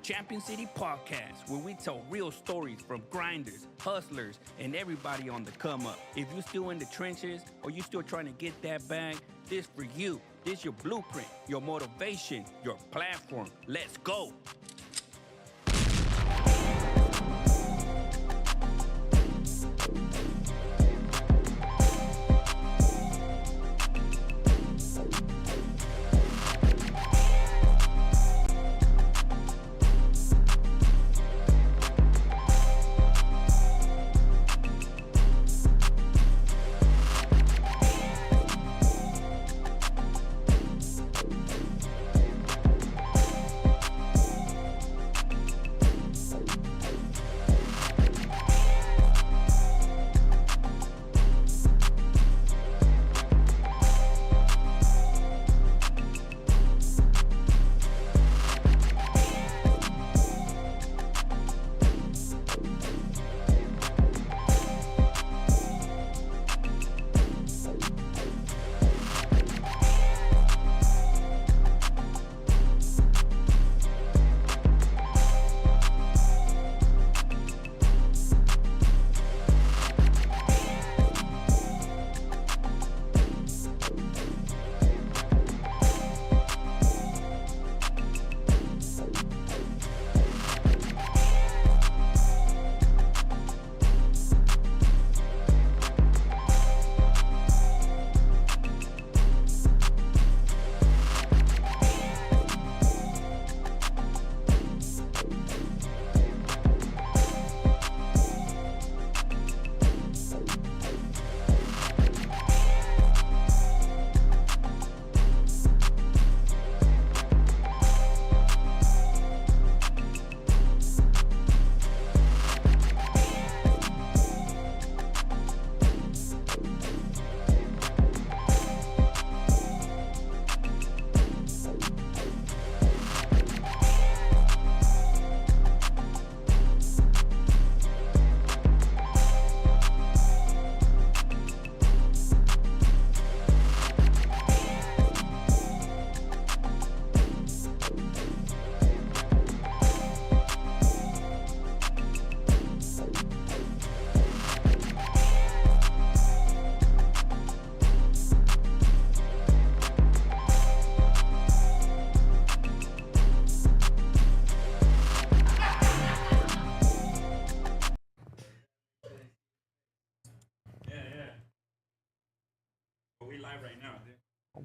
Champion City podcast, where we tell real stories from grinders, hustlers, and everybody on the come up. If you're still in the trenches or you're still trying to get that bag, this for you. This your blueprint, your motivation, your platform. Let's go.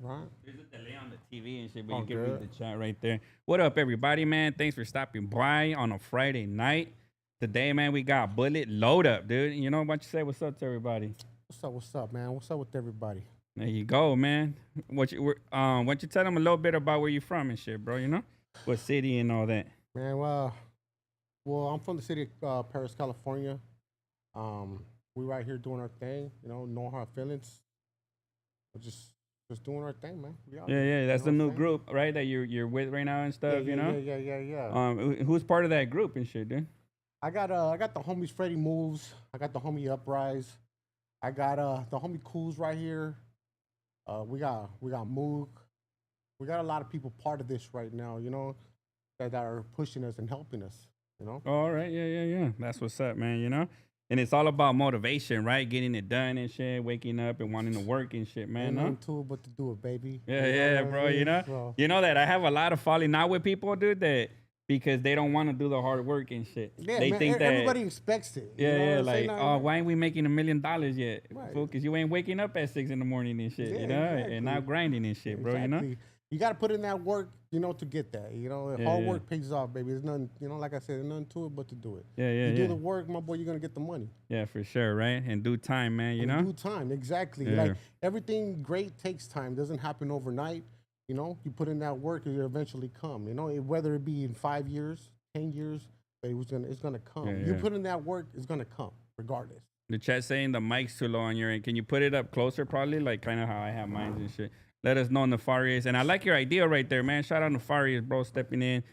Right. There's a delay on the TV and shit, but you can read the chat right there. What up, everybody, man? Thanks for stopping by on a Friday night. Today, man, we got BulletLoadUp, dude. You know, why don't you say what's up to everybody? What's up, man? What's up with everybody? There you go, man. Why don't you tell them a little bit about where you from and shit, bro, you know? What city and all that? Man, well, I'm from the city of Perris, California. We right here doing our thing, you know, knowing our feelings. We're just doing our thing, man. Yeah. That's the new group, right? That you're with right now and stuff, you know? Yeah. Who's part of that group and shit, dude? I got the homies Freddie Moves. I got the homie Uprise. I got the homie Cools right here. We got Moog. We got a lot of people part of this right now, you know, that are pushing us and helping us, you know? All right, yeah. That's what's up, man, you know? And it's all about motivation, right? Getting it done and shit, waking up and wanting to work and shit, man. Ain't to it but to do it, baby. Yeah, bro. You know, so. You know that I have a lot of falling out with people, dude, that because they don't want to do the hard work and shit. Yeah, they man, think that everybody expects it. Yeah, like, oh, why ain't we making $1 million yet? Right. Because you ain't waking up at 6 in the morning and shit, you know, exactly. and not grinding and shit, bro. You know. You got to put in that work, you know, to get that. You know, hard work pays off, baby. There's nothing, you know, like I said, there's nothing to it but to do it. You do the work, my boy, you're going to get the money. Yeah, for sure, right? In due time, man, you know? In due time, exactly. Yeah. Like, everything great takes time. It doesn't happen overnight. You know, you put in that work, it'll eventually come. You know, whether it be in 5 years, 10 years, but it's gonna come. You put in that work, it's going to come, regardless. The chat saying the mic's too low on your end. Can you put it up closer, probably? Like, kind of how I have mine and shit. Let us know, Nefarious. And I like your idea right there, man. Shout out Nefarious, bro, stepping in,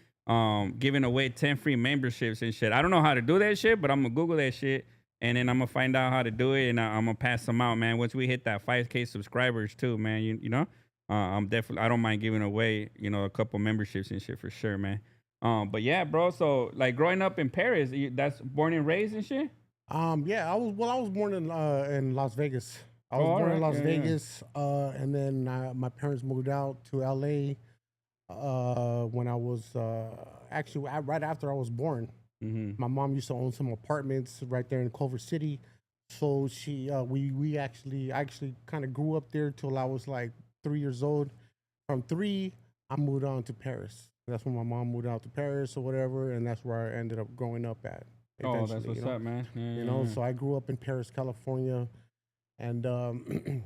giving away 10 free memberships and shit. I don't know how to do that shit, but I'm going to Google that shit. And then I'm going to find out how to do it. And I'm going to pass them out, man. Once we hit that 5K subscribers, too, man. You know? I don't mind giving away, you know, a couple memberships and shit for sure, man. But yeah, bro. So like growing up in Paris, that's born and raised and shit. Yeah, I was born in Las Vegas. I Oh, was all born in right. Las Yeah, yeah. Vegas, and then my parents moved out to LA when I was actually right after I was born. Mm-hmm. My mom used to own some apartments right there in Culver City, so we actually kind of grew up there till I was like 3 years old. From three, I moved on to Paris. That's when my mom moved out to Paris or whatever, and that's where I ended up growing up at Oh, that's eventually. what's up, man. Yeah, You yeah, know. yeah. So I grew up in Paris, California, and At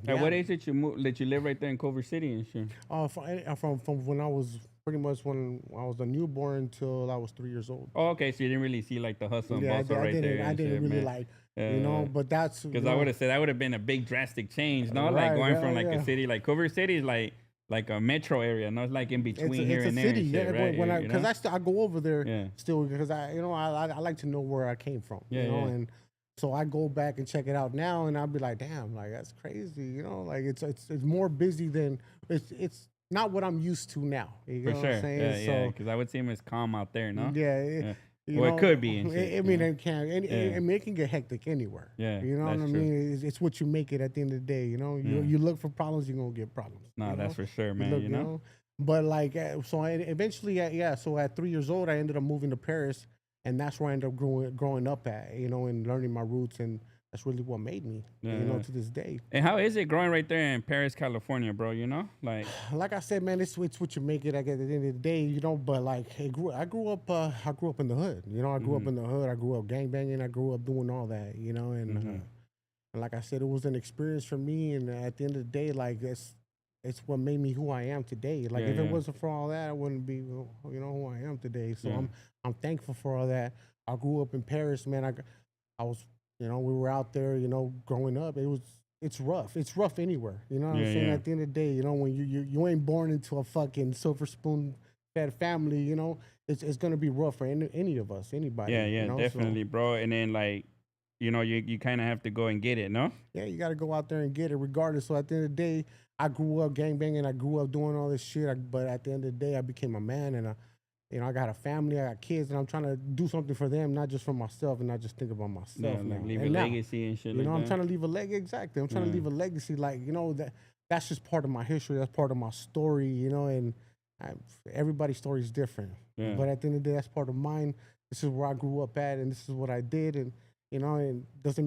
yeah. what age did you move? Did you live right there in Culver City and shit? From when I was pretty much when I was a newborn till I was 3 years old. Oh, okay. So you didn't really see like the hustle and Yeah, bustle right there I and didn't shit, really man. like, Uh, but that's, Because I would have said that would have been a big drastic change, no? Like right, going from yeah, like a yeah. city, like Culver City is like a metro area, no? It's like in between here It's a and there city, and shit, yeah. right? But when You because know? I go over there Yeah, still because I like to know where I came from, yeah, yeah. and so I go back and check it out now, and I'll be like, damn, like that's crazy, like it's more busy than it's not what I'm used to now. You For know what I'm sure. saying? Yeah, yeah. So Because I would seem as calm out there, no? yeah, Yeah. Well, it could be and I shit. mean, Yeah, it can. yeah, I mean, it can get hectic anywhere. yeah. You know what That's I true. mean? It's what you make it at the end of the day. Yeah. You look for problems, you're gonna get problems. No, that's for sure, You man. look, You know? But like, so I eventually, yeah. So at 3 years old, I ended up moving to Paris, and that's where I ended up growing up at. And learning my roots, and that's really what made me. Yeah, yeah. To this day. And how is it growing right there in Paris, California, bro? You know? Like I said, man, it's what you make it. I guess at the end of the day, But like, I grew up in the hood. I grew up in the hood. I grew up gangbanging. I grew up doing all that. And like I said, it was an experience for me. And at the end of the day, like it's what made me who I am today. Like Yeah, if it yeah. wasn't for all that, I wouldn't be who I am today. So Yeah. I'm thankful for all that. I grew up in Paris, man. I was we were out there, growing up. It's rough. It's rough anywhere. You know what Yeah, I'm saying? yeah. At the end of the day, when you ain't born into a fucking silver spoon fed family, it's gonna be rough for any of us, anybody. Yeah, yeah, So, definitely, bro. And then like, you kind of have to go and get it, no? yeah, you got to go out there and get it regardless. So at the end of the day, I grew up gangbanging. I grew up doing all this shit. But at the end of the day, I became a man, and I got a family. I got kids, and I'm trying to do something for them, not just for myself, and not just think about myself. Yeah, now. like leave a And now, legacy and shit like I'm that. trying to leave a legacy. Exactly, I'm trying to leave a legacy. Like that's just part of my history. That's part of my story. And everybody's story is different. Yeah. But at the end of the day, that's part of mine. This is where I grew up at, and this is what I did, and and it doesn't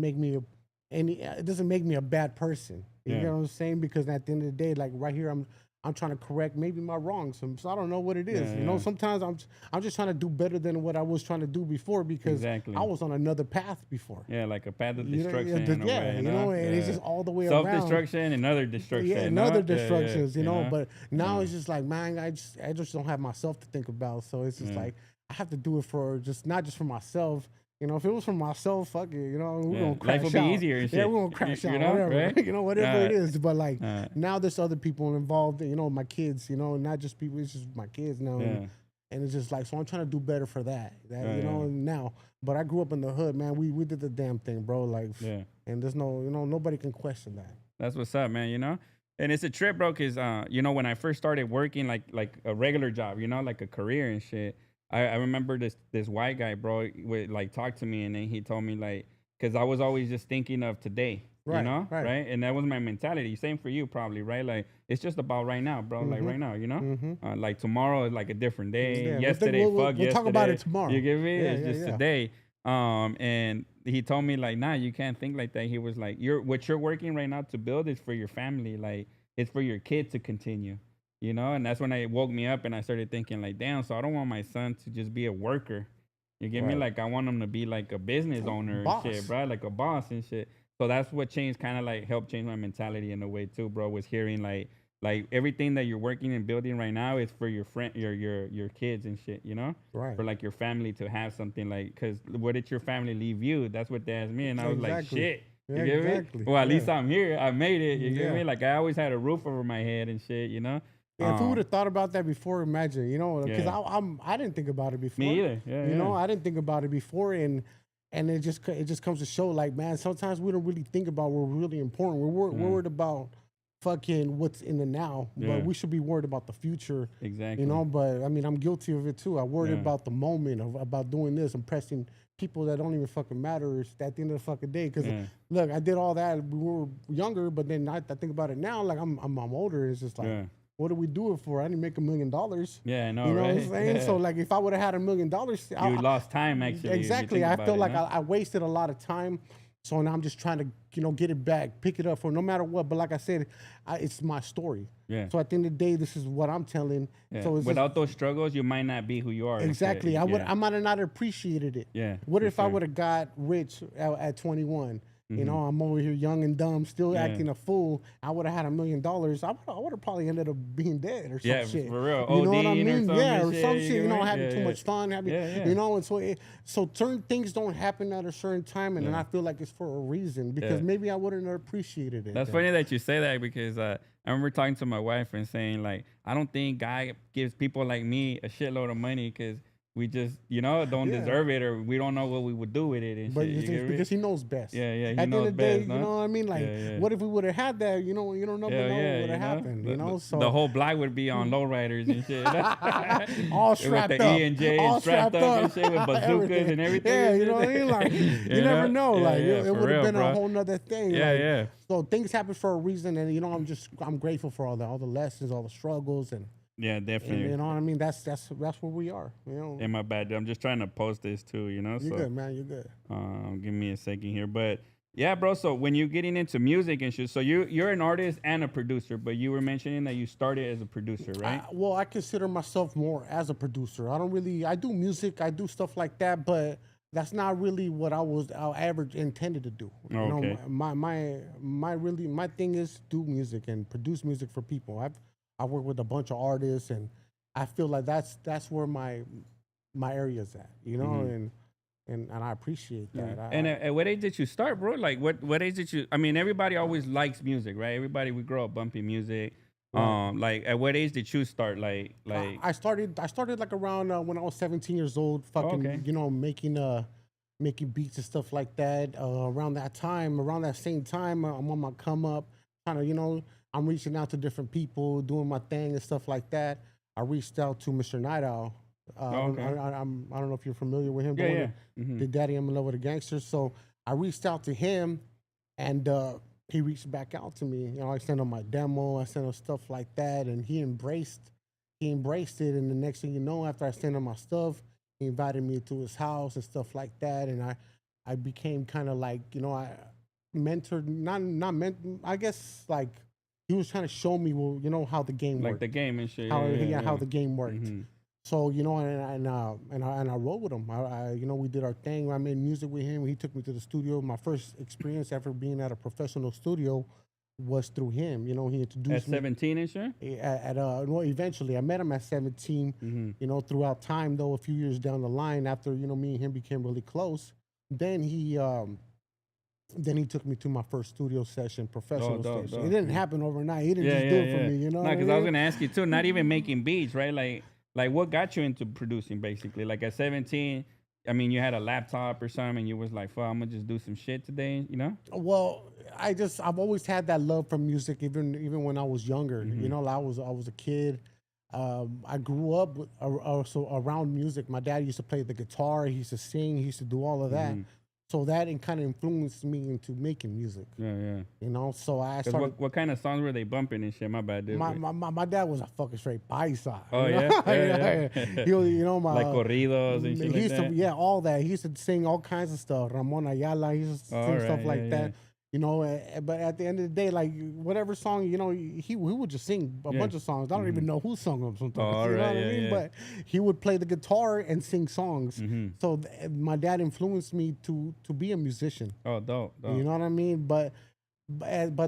make me a bad person. You Yeah. know what I'm saying? Because at the end of the day, like right here, I'm trying to correct maybe my wrongs. So I don't know what it is. Yeah, yeah. Sometimes I'm just trying to do better than what I was trying to do before because Exactly. I was on another path before. Yeah, like a path of You know, destruction. in a way, and it's just all the way self around. destruction and other destruction. Yeah, and no? other Yeah, yeah, destructions, But now Yeah. it's just like, man, I just don't have myself to think about. So it's just Yeah. like I have to do it for not just for myself. If it was for myself, fuck it. We're Yeah. gonna crash Life would be out. easier and Yeah, shit. we're gonna crash You out. know, Whatever, right? whatever it is. But like uh, now, there's other people involved. My kids. Not just people. It's just my kids now. Yeah. And it's just like, so I'm trying to do better for that. Yeah, yeah. Now. But I grew up in the hood, man. We did the damn thing, bro. Like, Yeah. and there's nobody can question that. That's what's up, man. And it's a trip, bro. Cause when I first started working like a regular job, like a career and shit. I remember this white guy, bro, would like talk to me, and then he told me like, cause I was always just thinking of today, Right, right? right. And that was my mentality. Same for you, probably, right? Like it's just about right now, bro. Like right now, like tomorrow is like a different day. Yeah, Yesterday, we'll yesterday. talk about it tomorrow. You get me? Yeah, It's yeah, just yeah. today. And he told me like, nah, you can't think like that. He was like, what you're working right now to build is for your family. Like it's for your kid to continue. And that's when it woke me up and I started thinking like, damn, so I don't want my son to just be a worker. You get me? Right. Like I want him to be like a business owner Boss. and shit, bro, like a boss and shit. So that's what changed, kind of like helped change my mentality in a way too, bro, was hearing like everything that you're working and building right now is for your friend, your kids and shit, Right. For like your family to have something like, cause what did your family leave you? That's what they asked me. And I was like, Exactly. shit. Yeah, You get exactly. me? Well, at Yeah. least I'm here. I made it. You get Yeah. me? Like I always had a roof over my head and shit, Yeah, if we would have thought about that before, imagine, because Yeah. I didn't think about it before. Me either. Yeah, I didn't think about it before, and it just comes to show, like, man, sometimes we don't really think about what's really important. We're worried about fucking what's in the now, Yeah. but we should be worried about the future. Exactly. You know, but I mean, I'm guilty of it too. I worry Yeah. about the moment about doing this, impressing people that don't even fucking matter at the end of the fucking day. Because Yeah. look, I did all that. We were younger, but then I think about it now. Like I'm older. It's just like, Yeah. what do we do it for? I didn't make $1 million. Yeah, I know, You know right? what I'm saying? Yeah. So like, if I would have had $1 million, You lost time actually. if you exactly. think I about feel it, like no? I wasted a lot of time. So now I'm just trying to, get it back, pick it up for no matter what. But like I said, it's my story. Yeah. So at the end of the day, this is what I'm telling. Yeah. So it's Without those struggles, you might not be who you are. and shit. exactly. I Yeah. might have not appreciated it. Yeah, What for if I sure. would have got rich at 21? You know, I'm over here young and dumb, still acting a fool. I would have had $1 million. I would have probably ended up being dead or some Yeah, shit. for real. You know what I ODing or mean? some Yeah, or shit, some you shit. get You know, right? having Yeah, too yeah. much fun. Yeah. You know, and so certain things don't happen at a certain time, and then Yeah. I feel like it's for a reason because Yeah. maybe I wouldn't have appreciated it. That's then. funny that you say that because I remember talking to my wife and saying like, I don't think God gives people like me a shitload of money because we just, don't Yeah. deserve it or we don't know what we would do with it and But shit. it's You get me? because he knows best. Yeah, he At the end knows of the day, best, you no? know what I mean? Like, Yeah. what if we would have had that? You don't know Yeah, what would have happened. The, You know, the- so the whole block would be on lowriders and shit. all strapped with the up, E and J all and strapped up and shit with bazookas Everything. and everything. Yeah, and you know what I shit. mean? Like, you never know? know. Yeah, Like, yeah, it for would have real, been bro. a whole nother thing. Yeah, like, yeah. So things happen for a reason, and I'm grateful for all the lessons, all the struggles, and Yeah, definitely. you know what I mean. That's where we are. You know, And my bad. I'm just trying to post this too, you're so good, man. You're good. give me a second here. But yeah, bro. So when you're getting into music and shit, so you're an artist and a producer, but you were mentioning that you started as a producer, right? Well, I consider myself more as a producer. I do music, I do stuff like that, but that's not really what our average intended to do. You know, Okay. my thing is do music and produce music for people. I work with a bunch of artists, and I feel like that's where my area's at. You know, and I appreciate that. And at what age did you start, bro? Like what age did you? I mean, everybody always likes music, right? Everybody we grow up bumping music. Right. Like at what age did you start? Like I started like around when I was 17 years old, fucking, okay. making beats and stuff like that. Around that same time, I'm on my come up, kind of, I'm reaching out to different people, doing my thing and stuff like that. I reached out to Mr. Night Owl. Okay. I don't know if you're familiar with him. Yeah, the one yeah. that did Daddy I'm in Love with a Gangster. So I reached out to him, and he reached back out to me. I sent him my demo, I sent him stuff like that, and he embraced it. And the next thing you know, after I sent him my stuff, he invited me to his house and stuff like that. And I became kind of like, I mentored, not meant. I guess like he was trying to show me, well, how the game Like worked, the game and shit. how the game worked. Mhm. So and I rolled with him. We did our thing. I made music with him. He took me to the studio. My first experience ever being at a professional studio was through him. He At introduced me 17 and shit. well, eventually I met him at 17. Throughout time though, a few years down the line, after me and him became really close, then he took me to my first studio session, professional dope, session. dope. It didn't happen overnight. He didn't just do it for me. You know, No, what I because I was mean? gonna ask you too. Not even making beats, right? Like what got you into producing, basically? Like at 17, I mean, you had a laptop or something, and you was like, "Fuck, I'm gonna just do some shit today," you know? Well, I've always had that love for music, even when I was younger. Like I was a kid. I grew up also around music. My dad used to play the guitar. He used to sing. He used to do all of that. So that kind of influenced me into making music. Yeah. So I 'Cause started. what kind of songs were they bumping and shit? My bad, dude. My dad was a fucking straight paisa. Oh, you know? yeah? Yeah. He was, my Like corridos and shit he like used that? to, yeah, all that. He used to sing all kinds of stuff. Ramon Ayala, he used to sing All stuff right, like yeah, that. But at the end of the day, like whatever song, he would just sing a bunch of songs. I don't even know who sung them sometimes. Oh, you know right, what I yeah, mean? yeah. But he would play the guitar and sing songs. So my dad influenced me to be a musician. Oh, dope. You know what I mean? But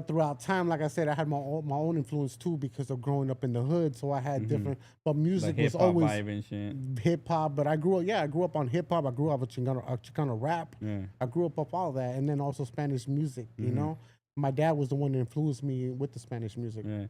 throughout time, like I said, I had my own influence too because of growing up in the hood. So I had different, but music Like was hip-hop always vibe and shit. hip hop. But I grew up on hip hop. I grew up with Chicano rap. Yeah. I grew up all that, and then also Spanish music. My dad was the one that influenced me with the Spanish music. Yeah.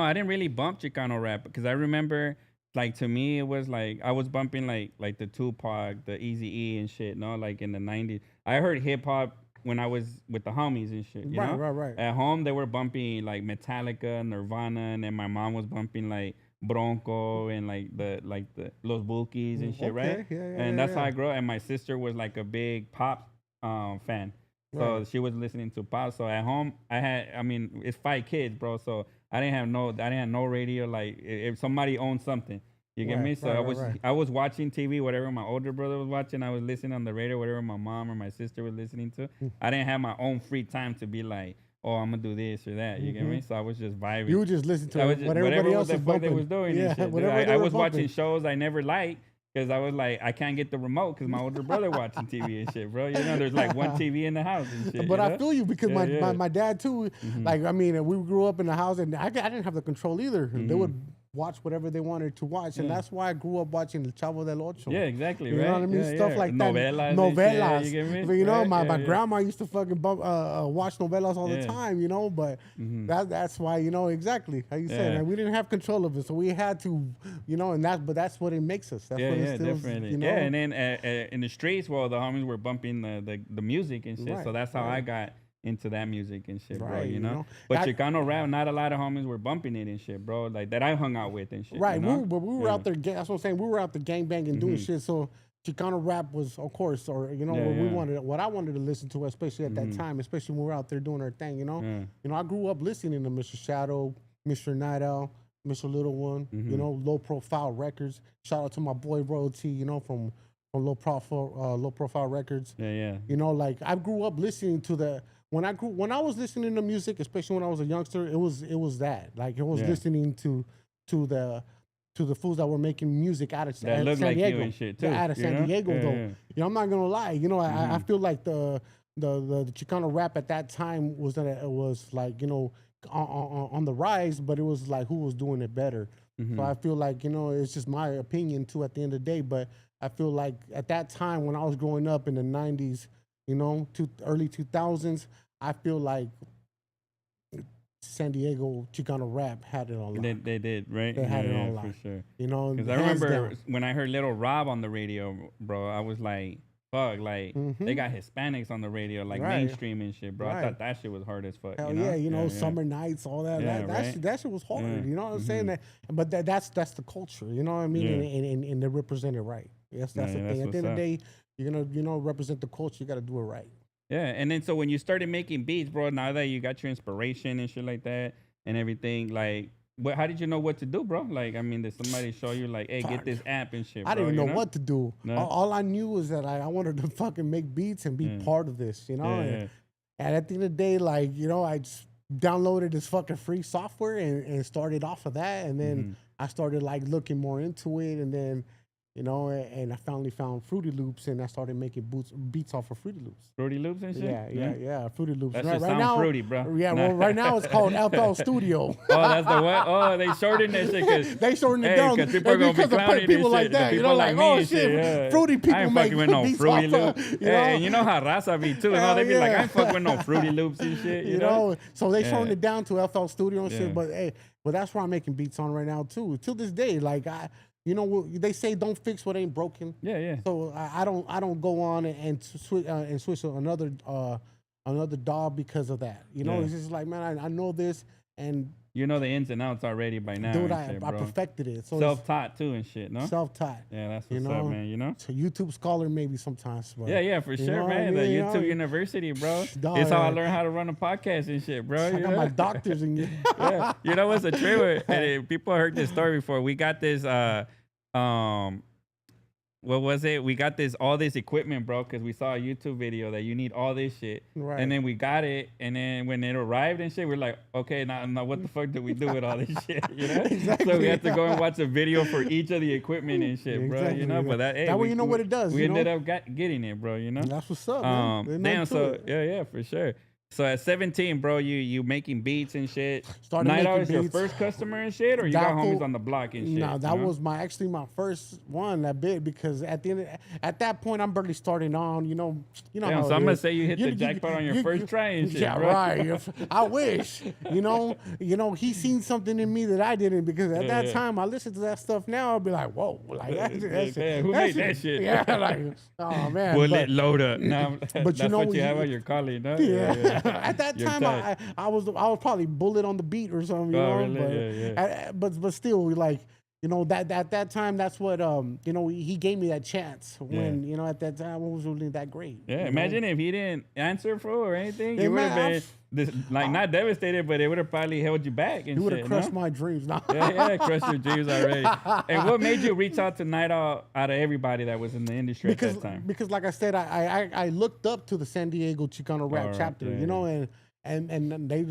I didn't really bump Chicano rap because I remember, like, to me, it was like I was bumping like the Tupac, the Eazy-E and shit, no? Like in the 90s. I heard hip hop when I was with the homies and shit. You know? Right. At home, they were bumping like Metallica, Nirvana, and then my mom was bumping like Bronco and like the Los Bookies and shit, right? Yeah, and that's how I grew up. And my sister was like a big pop fan. So she was listening to pop. So at home, I mean, it's 5 kids, bro. So I didn't have no radio. Like if somebody owned something, you get me? So I was watching TV, whatever my older brother was watching. I was listening on the radio, whatever my mom or my sister was listening to. I didn't have my own free time to be like, oh, I'm gonna do this or that. You get me? So I was just vibing. You were just listening to what everybody else was bumping. They was doing. Yeah, and shit. I was watching shows I never liked. Because I was like, I can't get the remote because my older brother watching TV and shit, bro. You know, there's like one TV in the house and shit. But I feel you because my dad too. Like, I mean, we grew up in the house and I didn't have the control either. They would watch whatever they wanted to watch, and that's why I grew up watching El Chavo del Ocho. Yeah, exactly. You know what I mean? Stuff like that. Novelas. You get me? But, you know, my grandma used to fucking watch novelas all the time. You know, but that's why, you know, exactly how you said. And we didn't have control of it, so we had to, you know, but that's what it makes us. That's what it still, definitely. You know? Yeah, and then in the streets, well, the homies were bumping the music and shit. So that's how I got into that music and shit, bro, you know? But Chicano rap, not a lot of homies were bumping it and shit, bro, like that I hung out with and shit. Right, you know? we were out there, that's what I'm saying, we were out there gangbanging doing shit, so Chicano rap was, of course, or, you know, what I wanted to listen to, especially at that time, especially when we were out there doing our thing, you know? You know, I grew up listening to Mr. Shadow, Mr. Night Owl, Mr. Little One, you know, Low Profile Records. Shout out to my boy Royalty, you know, from Low Profile Records. Yeah. You know, like I grew up listening to the when I was listening to music, especially when I was a youngster, it was that. Like it was listening to the fools that were making music out of San Diego. You and shit too. Out of San Diego though. Yeah. You know, I'm not gonna lie. You know, I feel like the Chicano rap at that time was like, you know, on the rise, but it was like who was doing it better. So I feel like, you know, it's just my opinion too at the end of the day, but I feel like at that time when I was growing up in the 90s, you know, early 2000s, I feel like San Diego Chicano rap had it on lock. They did, right? They had it on lock. For sure. You know, because I remember when I heard Little Rob on the radio, bro, I was like, fuck, like they got Hispanics on the radio, like mainstream and shit, bro. I thought that shit was hard as fuck. Hell you know? yeah, you know, Summer Nights, all that. That shit was hard. You know what I'm saying? But that's the culture. You know what I mean? And they represent it right. Yes, that's the thing. At the end of the day, you're gonna, you know, represent the culture. You got to do it right. Yeah, and then so when you started making beats, bro, now that you got your inspiration and shit like that and everything, like, how did you know what to do, bro? Like, I mean, did somebody show you, like, hey, get this app and shit, bro? I didn't know what to do. No? All I knew was that I wanted to fucking make beats and be part of this, you know? And at the end of the day, like, you know, I just downloaded this fucking free software and started off of that. And then I started, like, looking more into it. And then, you know, and I finally found Fruity Loops, and I started making beats off of Fruity Loops. Fruity Loops and shit? Yeah, Fruity Loops. That shit sound fruity, bro. Yeah, well, right now it's called FL Studio. Oh, that's the what? Oh, they shortened that shit because they shortened it down because people are gonna be clowning people like that. You know, like oh shit, fruity people I ain't make fucking with no beats Fruity off Loops. you know? And you know how Raza be too. They be like, I ain't fucking with no Fruity Loops and shit. You know? So they shortened it down to FL Studio and shit. But hey, that's where I'm making beats on right now too. Till this day, like you know, they say don't fix what ain't broken. Yeah. So I don't go on and switch to another dog because of that. You know, it's just like, man, I know this, and you know the ins and outs already by now. Dude, I perfected it. So self-taught too and shit, no? Self-taught. Yeah, that's what's up, man. You know. So YouTube scholar maybe sometimes. But, yeah, for sure, man. The YouTube University, bro. It's how I learned how to run a podcast and shit, bro. I got my doctors in you. Yeah, you know what's a trip? And people heard this story before. We got this. What was it? We got all this equipment, bro, because we saw a YouTube video that you need all this shit. Right. And then we got it, and then when it arrived and shit, we're like, okay, now what the fuck do we do with all this shit? You know? Exactly. So we had to go and watch a video for each of the equipment and shit, bro. You know, but that way you know what it does. We ended up getting it, bro. You know. That's what's up, man. Damn. So yeah, for sure. So at 17, bro, you making beats and shit. Started Night making Owl is your beats. first customer and shit, or you got homies on the block and shit? No, that was actually my first one that bit because at that point I'm barely starting on. You know. Damn, so I'm gonna say you hit the jackpot on your first try and shit, yeah, bro. right. I wish. You know, he seen something in me that I didn't because at that time I listened to that stuff. Now I'll be like, whoa, like who made that shit? Yeah, like oh man. BulletLoadUp. Now, but that's what you have on your collie, no? Yeah. At that time I was probably Bullet on the beat or something. You know, really? but still like. You know that at that time, that's what you know. He gave me that chance when you know at that time I was really that great. Yeah, imagine if he didn't answer for or anything, you would have been not devastated, but it would have probably held you back. And he would have crushed no? my dreams. No. yeah, crushed your dreams already. And what made you reach out to Night Owl out of everybody that was in the industry at that time? Because like I said, I looked up to the San Diego Chicano rap chapter, you know, and they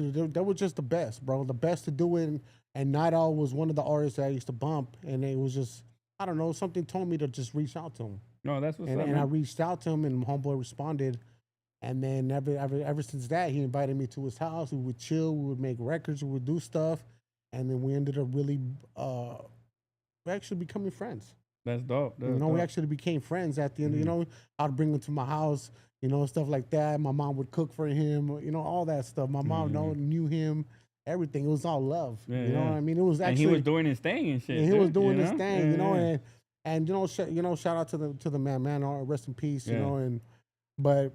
were just the best, bro, the best to do it. And Night Owl was one of the artists that I used to bump, and it was just, I don't know, something told me to just reach out to him. No, that's what's up. And I reached out to him, and homeboy responded. And then ever since that, he invited me to his house. We would chill, we would make records, we would do stuff, and then we ended up really, we actually becoming friends. That's dope. You know, we actually became friends at the end. You know, I'd bring him to my house, you know, stuff like that. My mom would cook for him, you know, all that stuff. My mom knew him. Everything. It was all love. You know what I mean? It was actually. And he was doing his thing and shit. And he was doing his thing, you know, and you know, shout out to the man, rest in peace, you know, but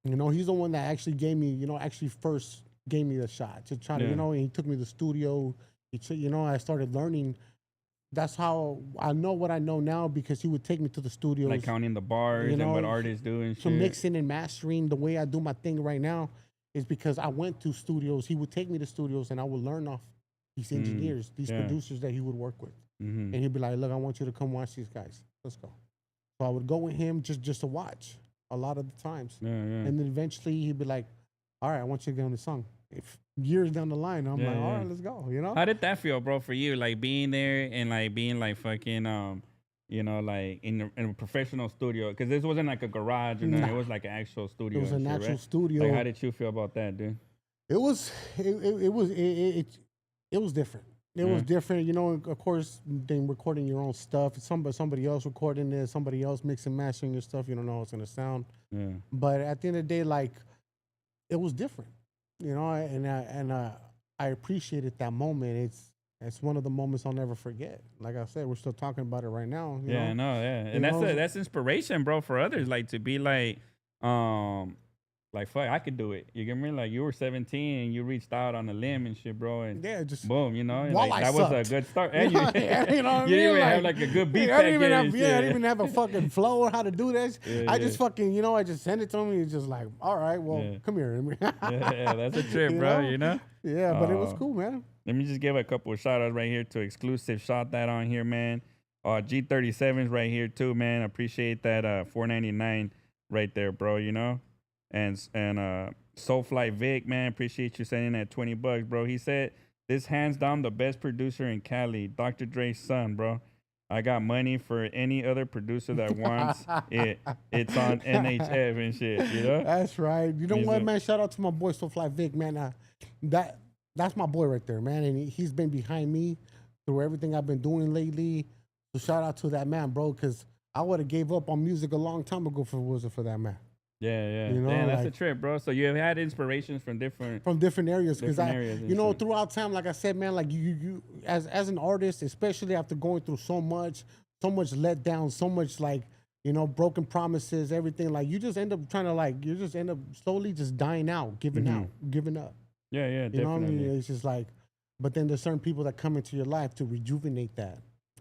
you know, he's the one that actually gave me, you know, first gave me the shot to try to, you know, and he took me to the studio. You know, I started learning. That's how I know what I know now because he would take me to the studios. Like counting the bars and what artists do and shit. So mixing and mastering the way I do my thing right now. Is because I went to studios. He would take me to studios, and I would learn off these engineers, these producers that he would work with. And he'd be like, "Look, I want you to come watch these guys. Let's go." So I would go with him just to watch a lot of the times. And then eventually he'd be like, "All right, I want you to get on the song." If years down the line, I'm like, "All right, let's go." You know? How did that feel, bro, for you? Like being there and like being like fucking you know, like in a professional studio, because this wasn't like a garage, or it was like an actual studio. It was an actual studio. Like, how did you feel about that, dude? It was different. It was different, you know. Of course, then recording your own stuff. Somebody else recording it, somebody else mixing, mastering your stuff. You don't know how it's gonna sound. But at the end of the day, like, it was different, you know. And I appreciated that moment. It's one of the moments I'll never forget. Like I said, we're still talking about it right now. You know? And that's inspiration, bro, for others. Like to be like fuck, I could do it. You get me? Like you were 17 and you reached out on a limb and shit, bro. And just boom, you know, like that was a good start. And you know what I you mean? didn't even have like a good beat. I didn't even have a fucking flow or how to do this. I just fucking, you know, I just sent it to him. And he's just like, all right, well, come here. That's a trip, bro. You know? Yeah, but it was cool, man. Let me just give a couple of shout outs right here to exclusive shot that on here, man. G37's right here too, man. Appreciate that $4.99 right there, bro, you know? And Soulfly Vic, man, appreciate you sending that $20, bro. He said, this hands down the best producer in Cali, Dr. Dre's son, bro. I got money for any other producer that wants it. It's on NHF and shit, you know? That's right. You know what, man? Shout out to my boy Soulfly Vic, man. That's my boy right there, man. And he's been behind me through everything I've been doing lately. So shout out to that man, bro, because I would have gave up on music a long time ago if it wasn't for that man. Yeah. You know, that's a trip, bro. So you have had inspirations from different areas, because you know, throughout time, like I said, man, like you as an artist, especially after going through so much letdown, so much like, you know, broken promises, everything, like you just end up slowly just dying out, giving up. Yeah, definitely. You know what I mean? It's just like, but then there's certain people that come into your life to rejuvenate that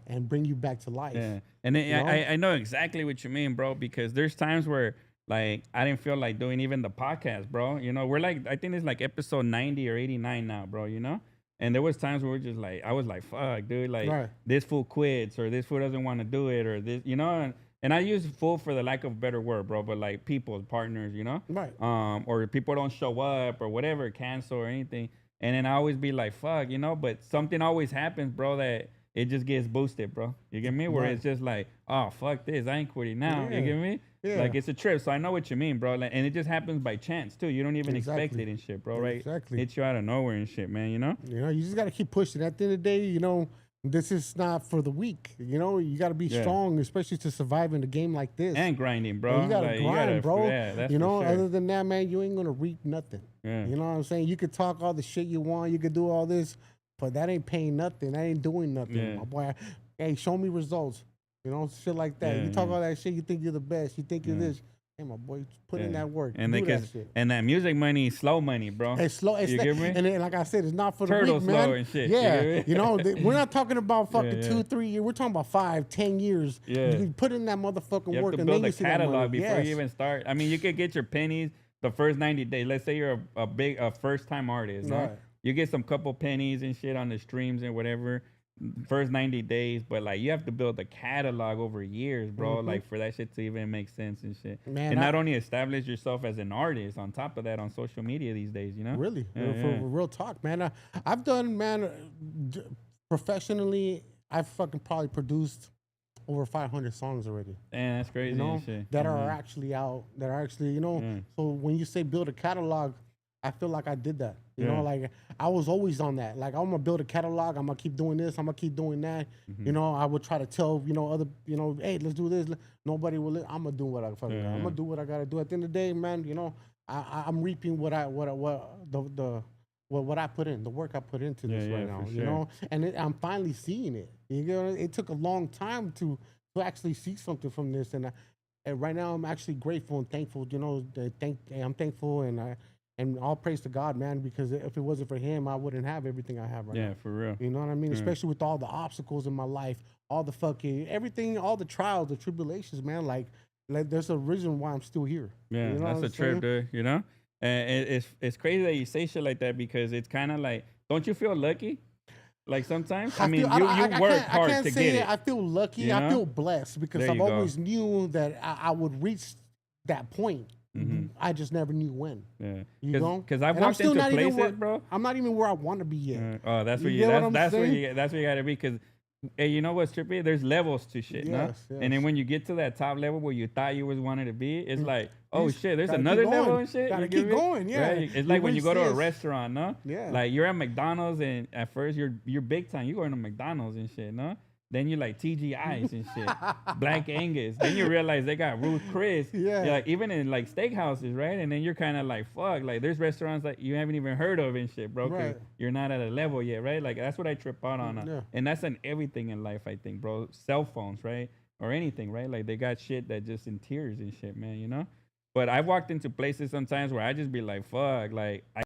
and bring you back to life. Yeah, and then I know exactly what you mean, bro, because there's times where like I didn't feel like doing even the podcast, bro. You know, we're like, I think it's like episode 90 or 89 now, bro, you know? And there was times where we're just like, I was like, fuck, dude, like this fool quits or this fool doesn't want to do it or this, you know? And I use fool for the lack of a better word, bro, but like people, partners, you know? Right. Or people don't show up or whatever, cancel or anything. And then I always be like, fuck, you know? But something always happens, bro, that it just gets boosted, bro. You get me? Where Right. it's just like, oh fuck this, I ain't quitting now. You Yeah. get me? Yeah. Like it's a trip. So I know what you mean, bro. Like, and it just happens by chance too. You don't even expect Exactly. it and shit, bro. Right? Exactly. Hits you out of nowhere and shit, man. You know? You know, you just got to keep pushing. At the end of the day, you know, this is not for the weak. You know, you got to be Yeah. strong, especially to survive in a game like this. And grinding, bro. You gotta Like, grind, bro. Yeah, that's You know, for sure. other than that, man, you ain't gonna reap nothing. Yeah. You know what I'm saying? You could talk all the shit you want, you could do all this, but that ain't paying nothing. That ain't doing nothing, Yeah. my boy. Hey, show me results. You know, shit like that. Yeah, you talk yeah. all that shit, you think you're the best, you think you're Yeah. this. Hey, my boy, put in Yeah. that work. And do they that shit. and that music money is slow money, bro. It's slow. It's You not, get me? and then, like I said, it's not for Turtle the weak, man. slow and shit, you Yeah, get me? you know, we're not talking about fucking Yeah. 2-3 years. We're talking about 5-10 years. Yeah. You put in that motherfucking You have work, to and build then a you see that catalog money. before Yes. you even start. I mean, you could get your pennies the first 90 days. Let's say you're a first time artist, no? Right. You get some couple pennies and shit on the streams and whatever. First 90 days, but like you have to build a catalog over years, bro. Like for that shit to even make sense and shit. Man, and not only establish yourself as an artist, on top of that, on social media these days, you know? Really, Yeah, for yeah. real talk, man. I've done, man, professionally. I've fucking probably produced over 500 songs already. Damn, that's crazy You know, and shit. that are Mhm. actually out. That are actually, you know. Mm. So when you say build a catalog, I feel like I did that. You Yeah. know, like I was always on that. Like I'm gonna build a catalog. I'm gonna keep doing this. I'm gonna keep doing that. Mm-hmm. You know, I would try to tell other hey, let's do this. Nobody will. I'm gonna do what I fucking. Yeah, I'm yeah. gonna do what I gotta do. At the end of the day, man, you know, I'm reaping what I put in, the work I put into this Yeah, right yeah, now. for You sure. know, and I'm finally seeing it. You know, it took a long time to actually see something from this, and right now I'm actually grateful and thankful. You know, I'm thankful and all praise to God, man, because if it wasn't for Him, I wouldn't have everything I have right now. Yeah, for real. You know what I mean? Especially with all the obstacles in my life, all the fucking everything, all the trials, the tribulations, man. Like there's a reason why I'm still here. Yeah, you know that's what a I'm trip, saying? dude. You know, and it's crazy that you say shit like that because it's kind of like, don't you feel lucky? Like sometimes, I mean, feel- you I work can't- hard I can't to say get it. I feel lucky. you I know? feel blessed because There I've you go. always knew that I would reach that point. I just never knew when. Yeah, You know? because I've And I'm walked still into not even places, where, bro. I'm not even where I want to be yet. Oh, that's You where get what I'm that's where saying? that's where you gotta be. Because hey, you know what's trippy? There's levels to shit, no? Yes, And then yes. when you get to that top level where you thought you was wanted to be, it's like, oh Just shit, there's gotta keep another level going. and shit. Gotta You get keep me? going, yeah. Right? It's You like when you reach go to a this. restaurant, no? Yeah. Like you're at McDonald's and at first you're big time. You going to McDonald's and shit, no? Then you like TGI's and shit, Black Angus. Then you realize they got Ruth Chris. Yeah. Like even in like steakhouses, right? And then you're kind of like, fuck, like there's restaurants that you haven't even heard of and shit, bro. 'Cause Right. you're not at a level yet, right? Like that's what I trip out on. Yeah. And that's in everything in life, I think, bro. Cell phones, right? Or anything, right? Like they got shit that just in tears and shit, man, you know? But I've walked into places sometimes where I just be like, fuck, like I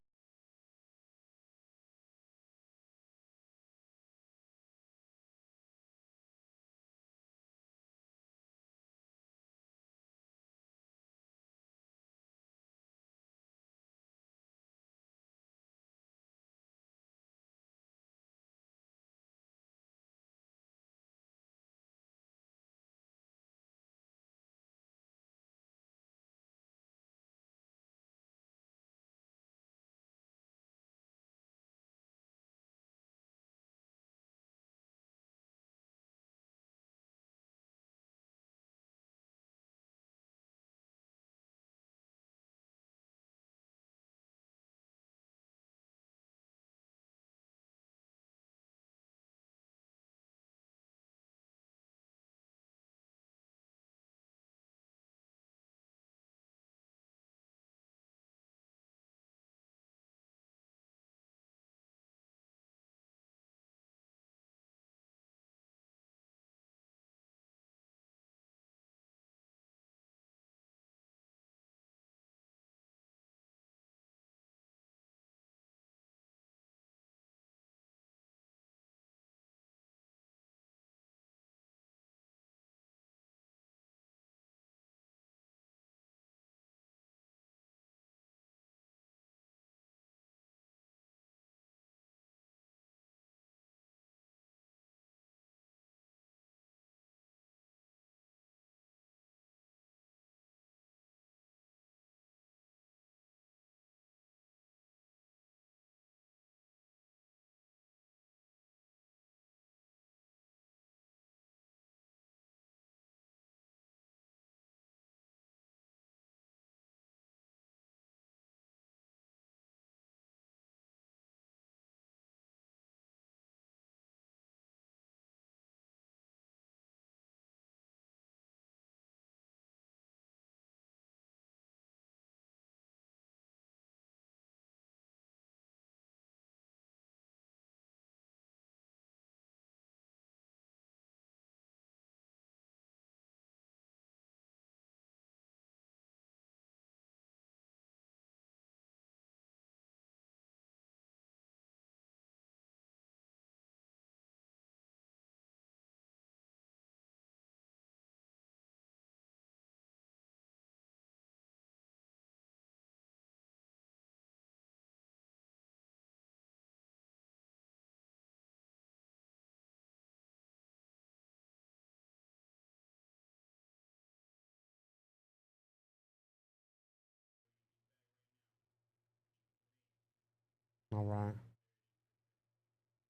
All right.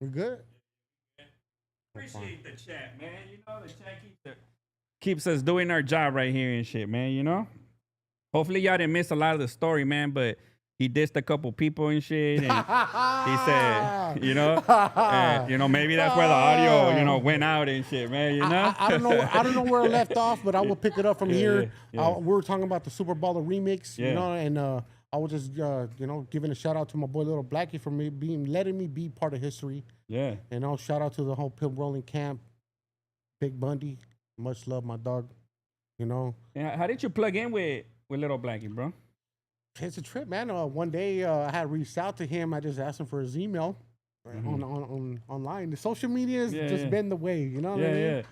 We good? Appreciate the chat, man. You know, the chat keeps us doing our job right here and shit, man. You know? Hopefully y'all didn't miss a lot of the story, man, but he dissed a couple people and shit, and he said, maybe that's where the audio, went out and shit, man, you know? I don't know where it left off, but I will pick it up from here. Yeah. We were talking about the Super Baller remix, Yeah. and I was just, giving a shout out to my boy Little Blackie for letting me be part of history. Yeah. And I'll shout out to the whole Pimp Rolling camp, Big Bundy, much love, my dog, Yeah, how did you plug in with Little Blackie, bro? It's a trip, man. One day I had reached out to him. I just asked him for his email on online. The social media has just been the way, you know what I mean? Yeah.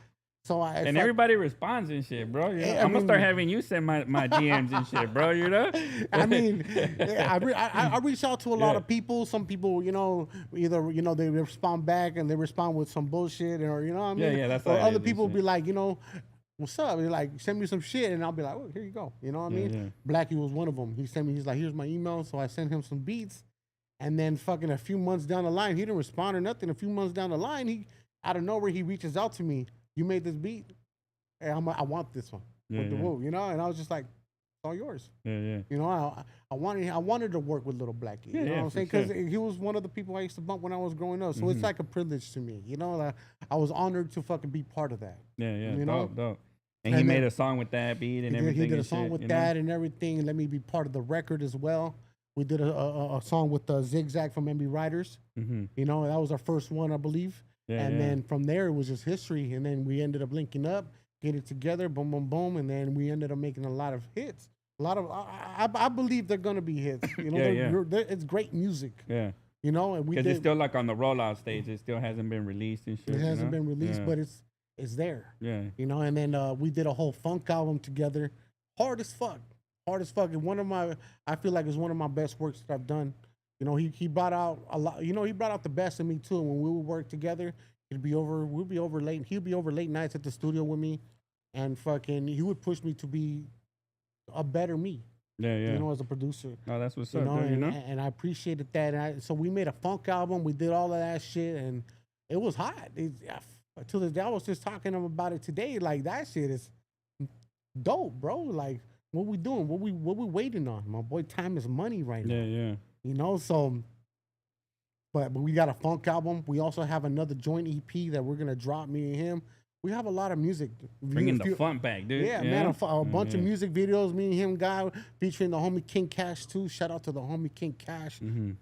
So everybody responds and shit, bro. Yeah. I'm gonna start having you send my DMs and shit, bro. You know? I mean, I reach out to a lot of people. Some people, either they respond back and they respond with some bullshit, or you know what I mean? Yeah, that's or other people be like, what's up? They're like, send me some shit, and I'll be like, oh, here you go. You know what I mean? Yeah. Blackie was one of them. He sent me, he's like, here's my email. So I sent him some beats, and then fucking a few months down the line, he didn't respond or nothing. A few months down the line, he out of nowhere, he reaches out to me. You made this beat, and I want this one with the woo, and I was just like, it's all yours. Yeah. I wanted to work with Little Blackie. You know what I'm saying? Because he was one of the people I used to bump when I was growing up. So it's like a privilege to me. I was honored to fucking be part of that. Yeah. Dope. And he made a song with that beat and everything. He did a song with that and everything. Let me be part of the record as well. We did a song with Zigzag from MB Riders. That was our first one, I believe. And then from there, it was just history. And then we ended up linking up, getting together, boom, boom, boom. And then we ended up making a lot of hits. I believe they're going to be hits. It's great music. Yeah. And because it's still like on the rollout stage. It still hasn't been released and shit. It hasn't been released, but it's there. Yeah. And then we did a whole funk album together. Hard as fuck. And I feel like it's one of my best works that I've done. He brought out a lot. He brought out the best in me too. And when we would work together, we'd be over late. He'd be over late nights at the studio with me, and fucking he would push me to be a better me. Yeah. As a producer. Oh, that's what's up. And I appreciated that. So we made a funk album. We did all of that shit, and it was hot. To this day, I was just talking to him about it today. Like, that shit is dope, bro. Like, what we doing? What we waiting on? My boy, time is money right now. Yeah. So, but we got a funk album. We also have another joint EP that we're gonna drop. Me and him. We have a lot of music. Bringing the funk back, dude. Yeah, man. A bunch of music videos. Me and him, guy, featuring the homie King Cash too. Shout out to the homie King Cash. We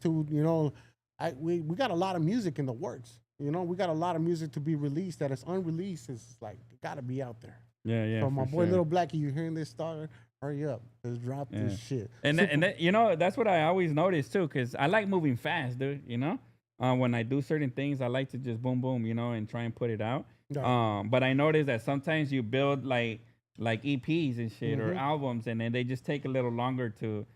got a lot of music in the works. We got a lot of music to be released that is unreleased. It's like, it got to be out there. Yeah. So my boy, Little Blackie, you hearing this star? Hurry up. Let's drop this shit. And that's what I always notice too, because I like moving fast, dude. When I do certain things, I like to just boom, boom, and try and put it out. Yeah. But I noticed that sometimes you build like EPs and shit or albums, and then they just take a little longer to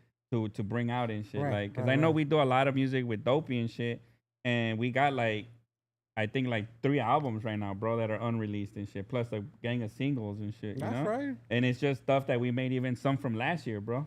bring out and shit. Right, because I know we do a lot of music with Dopey and shit, and we got I think 3 albums right now, bro, that are unreleased and shit, plus a gang of singles and shit. That's right. And it's just stuff that we made, even some from last year, bro.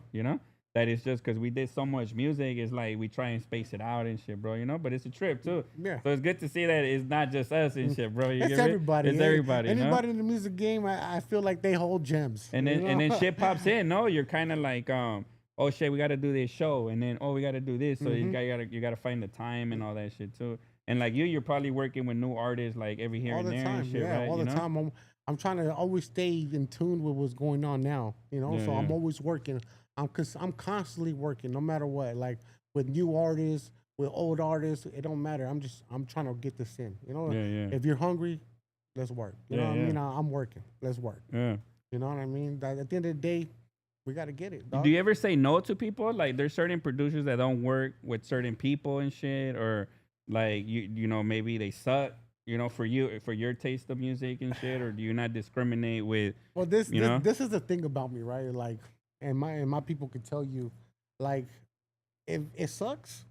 That it's just because we did so much music, it's like we try and space it out and shit, bro. But it's a trip too. Yeah. So it's good to see that it's not just us and shit, bro. It's everybody. It's everybody. Anybody in the music game, I feel like they hold gems. And then shit pops in. No, you're kind of like, oh shit, we got to do this show, and then we got to do this. So you gotta find the time and all that shit too. And like you're probably working with new artists like every here and there and shit, right? All the time. I'm trying to always stay in tune with what's going on now, so I'm always working. I'm constantly working no matter what, like with new artists, with old artists, it don't matter. I'm trying to get this in, If you're hungry, let's work. You know what I mean? I'm working. Let's work. Yeah. You know what I mean? At the end of the day, we got to get it, dog. Do you ever say no to people? Like there's certain producers that don't work with certain people and shit, or like maybe they suck, for your taste of music and shit, or do you not discriminate with? Well, this is the thing about me, right? Like, and my people can tell you, like, if it sucks,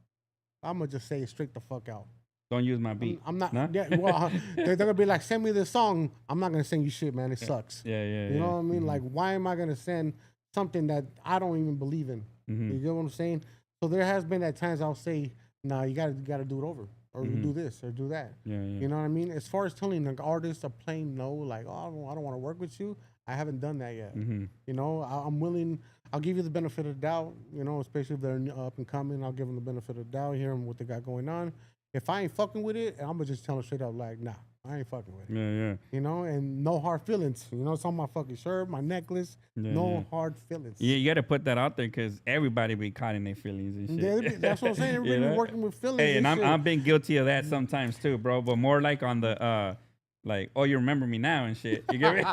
I'm gonna just say it straight the fuck out. Don't use my beat. I'm not. Nah? Yeah, well, they're gonna be like, send me this song. I'm not gonna send you shit, man. It sucks. Yeah. You know what I mean? Like, why am I gonna send something that I don't even believe in? You get what I'm saying? So there has been at times I'll say, no, you gotta do it over, or do this, or do that. Yeah, yeah. You know what I mean? As far as telling an artist a plain no, like, oh, I don't want to work with you, I haven't done that yet. You know, I'm willing. I'll give you the benefit of the doubt. You know, especially if they're up and coming, I'll give them the benefit of the doubt. Hear them what they got going on. If I ain't fucking with it, I'm gonna just tell them straight up, like, nah, I ain't fucking with it. Yeah, yeah. You know, and no hard feelings. You know, it's on my fucking shirt, my necklace. Yeah, no yeah. hard feelings. Yeah, you got to put that out there because everybody be caught in their feelings and shit. Yeah, that's what I'm saying. Everybody You know? be working with feelings. Hey, and shit. I'm been guilty of that sometimes too, bro. But more like on the like, oh, you remember me now and shit. You get me?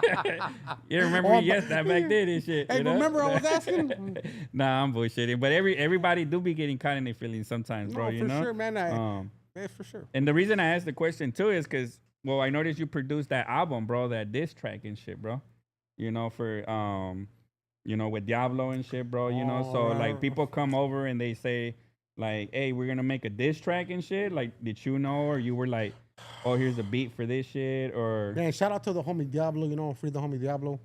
You remember me? Yes, that back then and shit. Hey, you know? remember I was asking? Nah, I'm bullshitting. But everybody do be getting caught in their feelings sometimes, bro. No, You for know? sure, man. Yeah, for sure. And the reason I asked the question too is because, well, I noticed you produced that album, bro, that diss track and shit, bro. You know, for you know, with Diablo and shit, bro. You know, so right. like people come over and they say, like, hey, we're gonna make a diss track and shit. Like, did you know, or you were like, oh, here's a beat for this shit, or Man, shout out to the homie Diablo. You know, free the homie Diablo.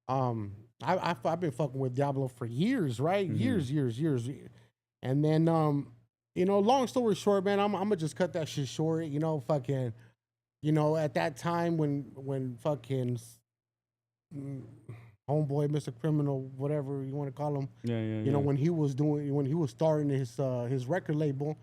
I've been fucking with Diablo for years, right? Years. And then you know, long story short, man, I'm gonna just cut that shit short. You know, fucking, you know, at that time when fucking homeboy, Mr. Criminal, whatever you want to call him, you know, when he was starting his record label,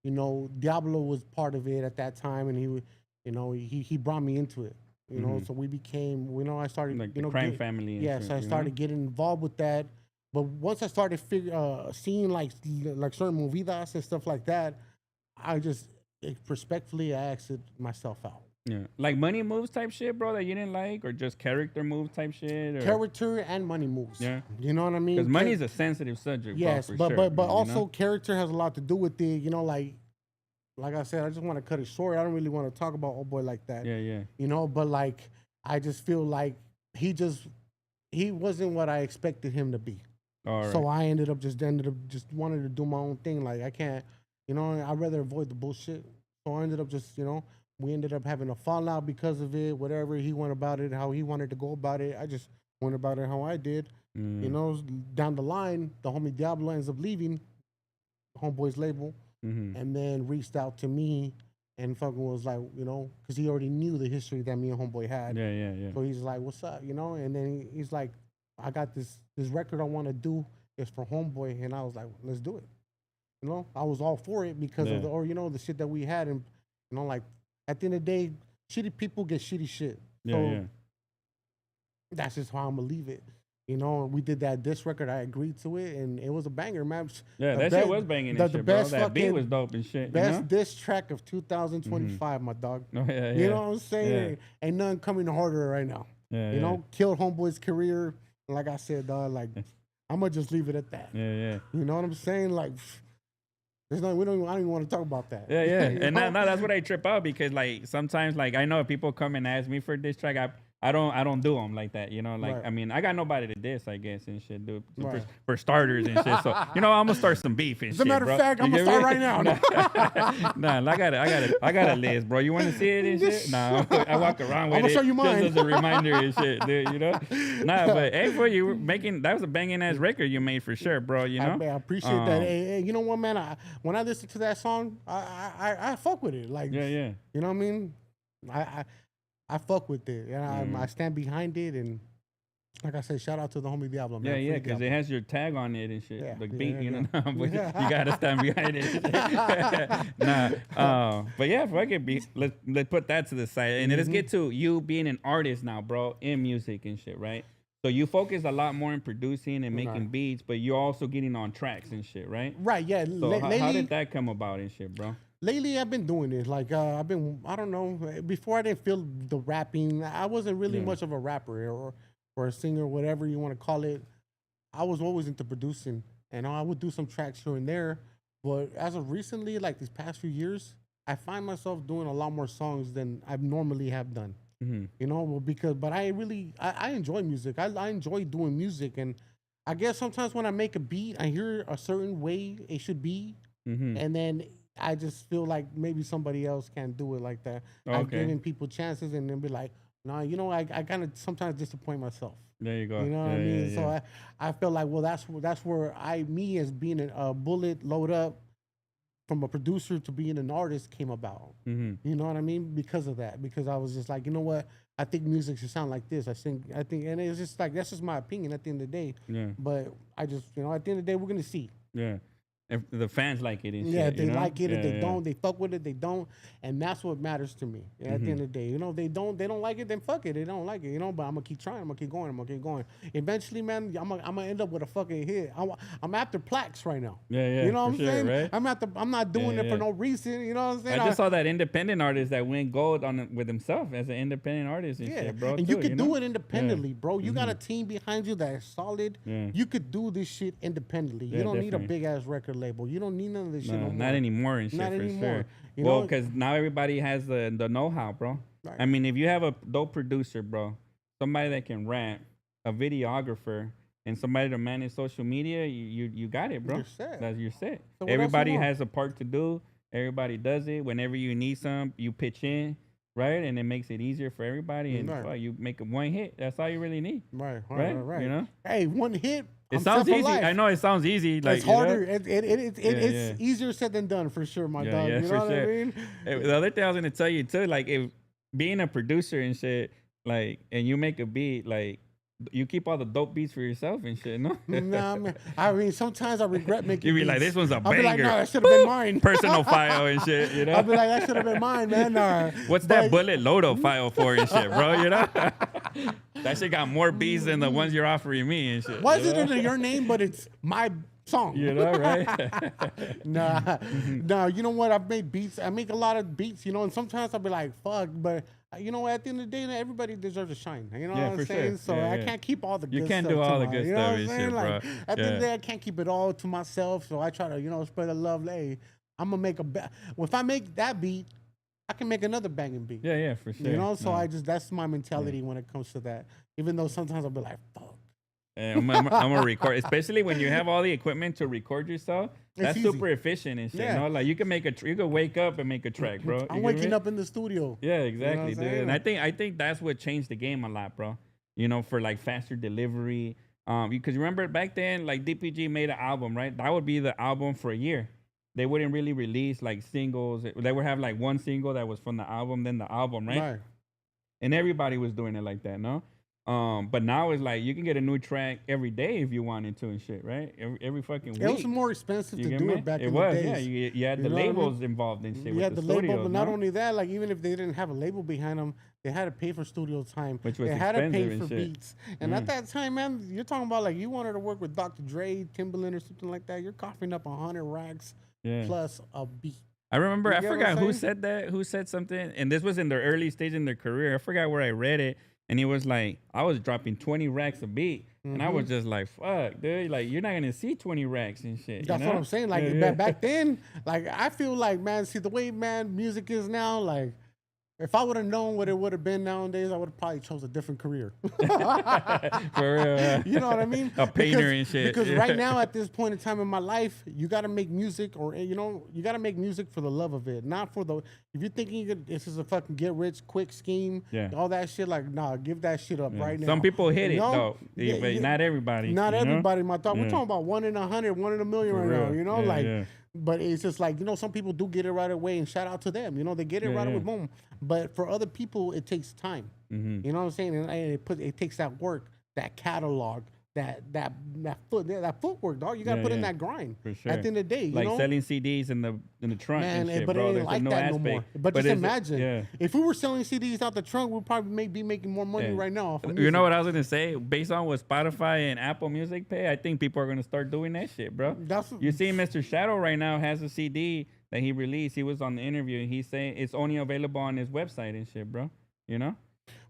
you know, Diablo was part of it at that time, and he brought me into it. You know, so we became, you know, I started like you the know, crime family? And yes, shit, I started getting involved with that. But once I started seeing like certain movidas and stuff like that, I just respectfully I exited myself out. Yeah, like money moves type shit, bro, that you didn't like, or just character moves type shit, or Character and money moves. Yeah. You know what I mean? because money is a sensitive subject. yes, bro, but for sure, but you also know? character has a lot to do with it. You know, like I said, I just want to cut it short. I don't really want to talk about old boy like that. Yeah, yeah. You know, but like I just feel like he wasn't what I expected him to be. All right. So I ended up just wanted to do my own thing. Like I can't, you know, I'd rather avoid the bullshit. So I ended up just, you know, we ended up having a fallout because of it. Whatever he went about it, how he wanted to go about it, I just went about it how I did. You know, down the line, the homie Diablo ends up leaving Homeboy's label, and then reached out to me and fucking was like, you know, because he already knew the history that me and Homeboy had. Yeah, yeah, yeah. So he's like, "What's up?" You know, and then he's like, "I got this record I want to do. It's for Homeboy," and I was like, "Let's do it." You know, I was all for it because of the shit that we had, and you know, like at the end of the day, shitty people get shitty shit. Yeah, So yeah. that's just how I'm gonna leave it. You know, we did that disc record. I agreed to it, and it was a banger, man. Yeah, The that shit was banging and shit, bro. That beat was dope and shit. Best you know? disc track of 2025, my dog. Oh, yeah, You yeah. know what I'm saying? Yeah. Ain't nothing coming harder right now. Yeah, You know, killed Homeboy's career. And like I said, dog, like I'm gonna just leave it at that. Yeah, yeah. You know what I'm saying? Like, there's no, I don't even want to talk about that. Yeah, yeah. You And know? now that's what I trip out because like sometimes like I know people come and ask me for this track. I don't do them like that, you know. Like Right. I mean, I got nobody to diss, I guess, and shit, dude. Right. For starters and shit. So you know, I'm gonna start some beef and As shit. a matter bro. of fact, You I'm gonna get start me? right now. Nah, I got a list, bro. You want to see it and shit? Nah, I walk around with I'ma it show you mine. just as a reminder and shit, dude. You know? Nah, but hey, bro, you were making that was a banging ass record you made for sure, bro. You know? I appreciate that. Hey, you know what, man? When I listen to that song, I fuck with it. Like, Yeah, yeah. You know what I mean? I fuck with it, and I stand behind it. And like I said, shout out to the homie Diablo, man. Yeah, yeah, Free because Diablo. it has your tag on it and shit. Yeah, Like yeah, beat, you yeah. know, but you gotta stand behind it. Nah, but yeah, fuck it. Let's put that to the side, and let's get to you being an artist now, bro, in music and shit, right? So you focus a lot more in producing and making beats, but you're also getting on tracks and shit, right? Right, yeah. So how did that come about and shit, bro? Lately, I've been doing it. Like, I don't know. Before, I didn't feel the rapping. I wasn't really much of a rapper or a singer, whatever you want to call it. I was always into producing, and I would do some tracks here and there. But as of recently, like these past few years, I find myself doing a lot more songs than I normally have done. You know, but I enjoy music. I enjoy doing music, and I guess sometimes when I make a beat, I hear a certain way it should be, and then I just feel like maybe somebody else can't do it like that. I've given people chances and then be like, no, you know, I kind of sometimes disappoint myself. There you go. You know what I mean? So I feel like, well, that's where me as being a bullet load up, from a producer to being an artist came about. You know what I mean? Because of that. Because I was just like, you know what? I think music should sound like this. I think, and it's just like, that's just my opinion at the end of the day. Yeah. But I just, you know, at the end of the day, we're going to see. Yeah. If the fans like it and Yeah, shit, they you know? like it, if they yeah. don't, they fuck with it, they don't, and that's what matters to me. At the end of the day, you know, they don't like it, then fuck it, they don't like it, you know. But I'm gonna keep trying, I'm gonna keep going. Eventually, man, I'm gonna end up with a fucking hit. I'm after plaques right now. Yeah, You know what I'm for saying? sure, right? I'm not doing it for no reason. You know what I'm saying? I just saw that independent artist that went gold on it with himself as an independent artist and shit, bro. And too, you could do know? it independently, bro. You got a team behind you that is solid. You could do this shit independently. You don't need a big ass record label. You don't need none of this shit no more. Not anymore and shit, Not for anymore. sure. Well, because now everybody has the know-how, bro. Right. I mean, if you have a dope producer, bro, somebody that can rap, a videographer, and somebody to manage social media, you got it, bro. You're set. You're set. So Everybody has a part to do. Everybody does it. Whenever you need some, you pitch in, right? And it makes it easier for everybody. And you make one hit. That's all you really need. Right. You know? Hey, one hit. It sounds easy. I know it sounds easy. Like, it's harder. You know? It's easier said than done for sure, my dog. You know what I mean? The other thing I was gonna tell you too, like if being a producer and shit, like, and you make a beat, like you keep all the dope beats for yourself and shit, no? Nah, man. I mean, sometimes I regret making. You be beats. like, this one's a banger. I'll be like, no, that should have been mine. Personal file and shit, you know? I'll be like, that should have been mine, man. What's that BulletLoadUp file for and shit, bro? You know? That shit got more beats than the ones you're offering me and shit. Why is it under your name, but it's my song? You know, right? Nah. You know what? I've made beats. I make a lot of beats, you know, and sometimes I'll be like, fuck, but you know, at the end of the day, everybody deserves a shine. You know what I'm saying? Sure. So I can't keep all the good stuff. You can't do all the good you know stuff what and I'm shit, bro. like, at the end of the day, I can't keep it all to myself. So I try to, you know, spread the love. Hey, I'm gonna make well, if I make that beat, I can make another banging beat. Yeah, for sure. You know, so that's my mentality when it comes to that. Even though sometimes I'll be like, fuck. I'm gonna record, especially when you have all the equipment to record yourself. That's easy. super efficient and shit. Yeah. You know, like you can make you can wake up and make a track, bro. I'm waking up in the studio. Yeah, exactly, you know dude. And I think that's what changed the game a lot, bro. You know, for like faster delivery. Because remember back then, like DPG made an album, right? That would be the album for a year. They wouldn't really release like singles. They would have like one single that was from the album, then the album, right? And everybody was doing it like that, no? But now it's like you can get a new track every day if you wanted to and shit, right? Every fucking week. It was more expensive to do it back in the days. Yeah. You had the labels involved and shit. You had the label, but not only that, like even if they didn't have a label behind them, they had to pay for studio time. Which was they had to pay for shit. beats. And at that time, man, you're talking about like you wanted to work with Dr. Dre, Timbaland, or something like that. You're coughing up 100 racks plus a beat. I remember, I forgot who said that, who said something, and this was in their early stage in their career. I forgot where I read it. And he was like, I was dropping 20 racks a beat. And I was just like, fuck, dude. Like, you're not going to see 20 racks and shit. That's what I'm saying. Like, back then, like, I feel like, man, see, the way, man, music is now, like, if I would have known what it would have been nowadays, I would have probably chose a different career. For real. You know what I mean? A painter and shit. Because right now, at this point in time in my life, you got to make music, or you know, you got to make music for the love of it, not for the. If you're thinking this is a fucking get rich quick scheme, all that shit, like, nah, give that shit up right now. Some people hit it though, but not everybody. Not everybody, my thought. We're talking about 1 in 100, 1 in a million right now. You know, like. But it's just like, you know, some people do get it right away, and shout out to them. You know, they get it right away, boom. But for other people, it takes time. You know what I'm saying? And it takes that work, that catalog, that footwork, dog. You gotta put in that grind. For sure. At the end of the day, you know? selling CDs in the trunk. Man, and shit, but bro. it ain't like that no more. But just imagine if we were selling CDs out the trunk, we'd probably be making more money right now. You know what I was gonna say? Based on what Spotify and Apple Music pay, I think people are gonna start doing that shit, bro. You see, Mr. Shadow right now has a CD that he released. He was on the interview, and he's saying it's only available on his website and shit, bro. You know.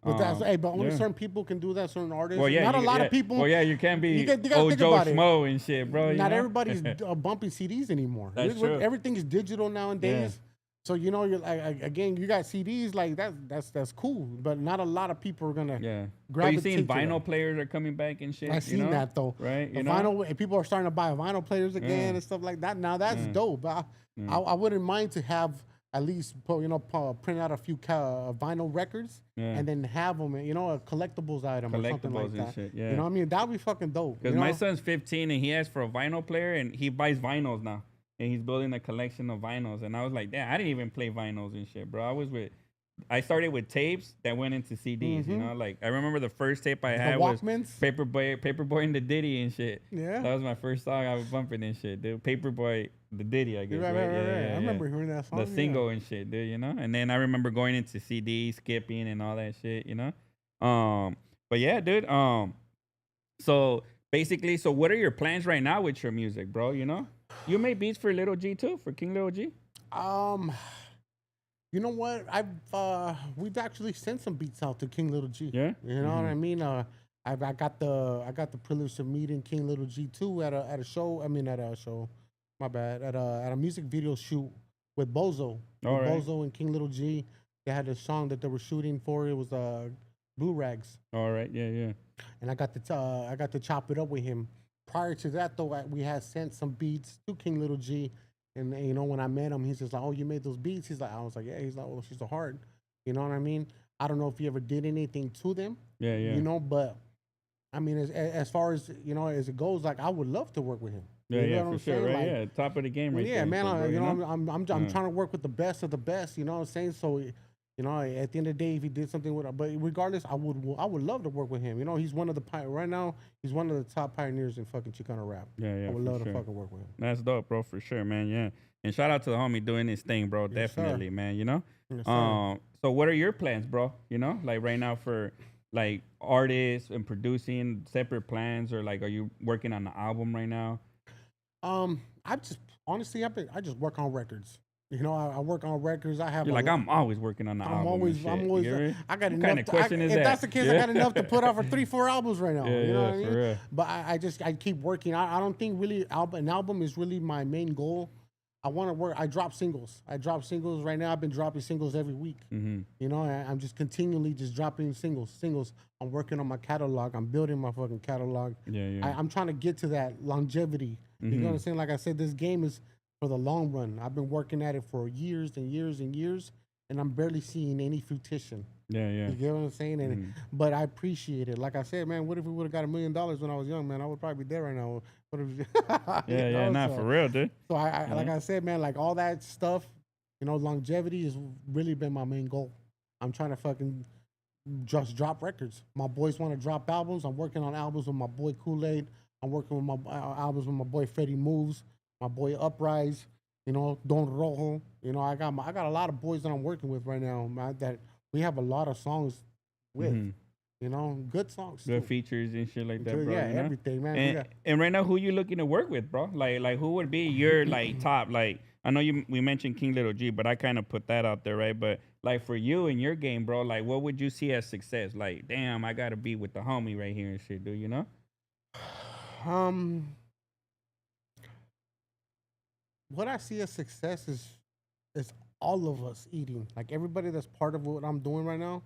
But but only certain people can do that. Certain artists. Well, not a lot of people. Well, you can't be you gotta Joe Schmo it. and shit, bro. Not everybody's bumping CDs anymore. That's true. Everything is digital nowadays. So you know, you're like, again, you got CDs like that's cool, but not a lot of people are gonna gravitate. But you seen vinyl players are coming back and shit. I seen that though, right? Vinyl, and people are starting to buy vinyl players again and stuff like that. Now that's dope. I wouldn't mind to have at least print out a few vinyl records and then have them, you know, a collectibles item or something like that. Shit, You know what I mean? That would be fucking dope. Because my son's 15 and he asks for a vinyl player and he buys vinyls now. and he's building a collection of vinyls. And I was like, damn, I didn't even play vinyls and shit, bro. I started with tapes that went into CDs, you know? Like, I remember the first tape I had was Paperboy and the Diddy and shit. Yeah. That was my first song I was bumping and shit, dude. Paperboy, the Diddy, I guess, right? Yeah. I remember hearing that song. The single and shit, dude, you know? And then I remember going into CDs, skipping and all that shit, you know? But yeah, dude, so basically, so what are your plans right now with your music, bro, you know? You made beats for Little G too, for King Little G? You know what? We've actually sent some beats out to King Little G. Yeah. You know what I mean? I got the privilege of meeting King Little G too at a show. My bad. At a music video shoot with Bozo. Bozo and King Little G. They had a song that they were shooting for. It was Blue Rags. All right. Yeah. And I got to chop it up with him. Prior to that though, we had sent some beats to King Little G. And you know, when I met him, he's just like, "Oh, you made those beats?" He's like, "I was like, yeah." He's like, "Well, she's so hard." You know what I mean? I don't know if he ever did anything to them. Yeah. You know, but I mean, as far as you know, as it goes, like I would love to work with him. Yeah, for sure, right? Like, top of the game, right? Yeah, there, man. bro, You know, I'm trying to work with the best of the best. You know what I'm saying? So, you know, at the end of the day, if he did something with, but regardless, I would love to work with him. You know, he's one of the right now. He's one of the top pioneers in fucking Chicano rap. Yeah. I would love to fucking work with him. That's dope, bro, for sure, man. Yeah. And shout out to the homie doing his thing, bro. Yes, definitely, sir. man. You know. Yes, sir. So what are your plans, bro? You know, like right now for like artists and producing separate plans, or like are you working on the album right now? I just honestly, I just work on records. You know, I work on records. I have. You're like, I'm always working on the album. I'm always. I got enough. What kind of question is if that? that's the case, I got enough to put out for 3-4 albums right now. Yeah, you know what I mean? for real. But I keep working. I don't think really an album is really my main goal. I want to work. I drop singles right now. I've been dropping singles every week. You know, I'm just continually just dropping singles. I'm working on my catalog. I'm building my fucking catalog. Yeah. I'm trying to get to that longevity. You know what I'm saying? Like I said, this game is for the long run. I've been working at it for years and years and years, and I'm barely seeing any fruition. Yeah. You get what I'm saying? And but I appreciate it. Like I said, man, what if we would have got $1 million when I was young, man? I would probably be there right now. What if, yeah, not for real, dude. So I like I said, man, like all that stuff, you know, longevity has really been my main goal. I'm trying to fucking just drop records. My boys want to drop albums. I'm working on albums with my boy Kool-Aid. I'm working with my albums with my boy Freddie Moves, my boy Uprise, you know, Don Rojo. You know, I got a lot of boys that I'm working with right now, man, that we have a lot of songs with. You know, good songs. Good features and shit like that, bro. Yeah, you know? everything, man. And right now, who you looking to work with, bro? Like who would be your like top? Like I know we mentioned King Little G, but I kind of put that out there, right? But like for you and your game, bro, like what would you see as success? Like, damn, I gotta be with the homie right here and shit, dude. You know? What I see as success is all of us eating. Like everybody that's part of what I'm doing right now.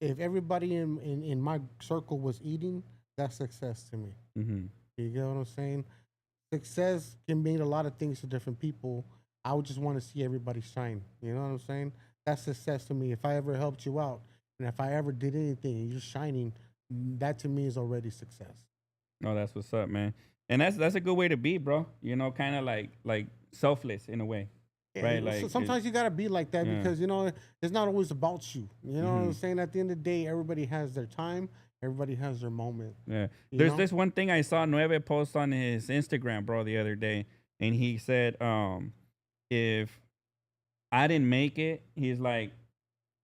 If everybody in my circle was eating, that's success to me. You get what I'm saying? Success can mean a lot of things to different people. I would just want to see everybody shine. You know what I'm saying? That's success to me. If I ever helped you out, and if I ever did anything and you're shining, that to me is already success. No, that's what's up, man. And that's a good way to be, bro. You know, kind of like selfless in a way. Yeah, right, like so sometimes you gotta be like that because you know it's not always about you. You know what I'm saying? At the end of the day, everybody has their time, everybody has their moment. Yeah. There's this one thing I saw Nueve post on his Instagram, bro, the other day, and he said, if I didn't make it, he's like,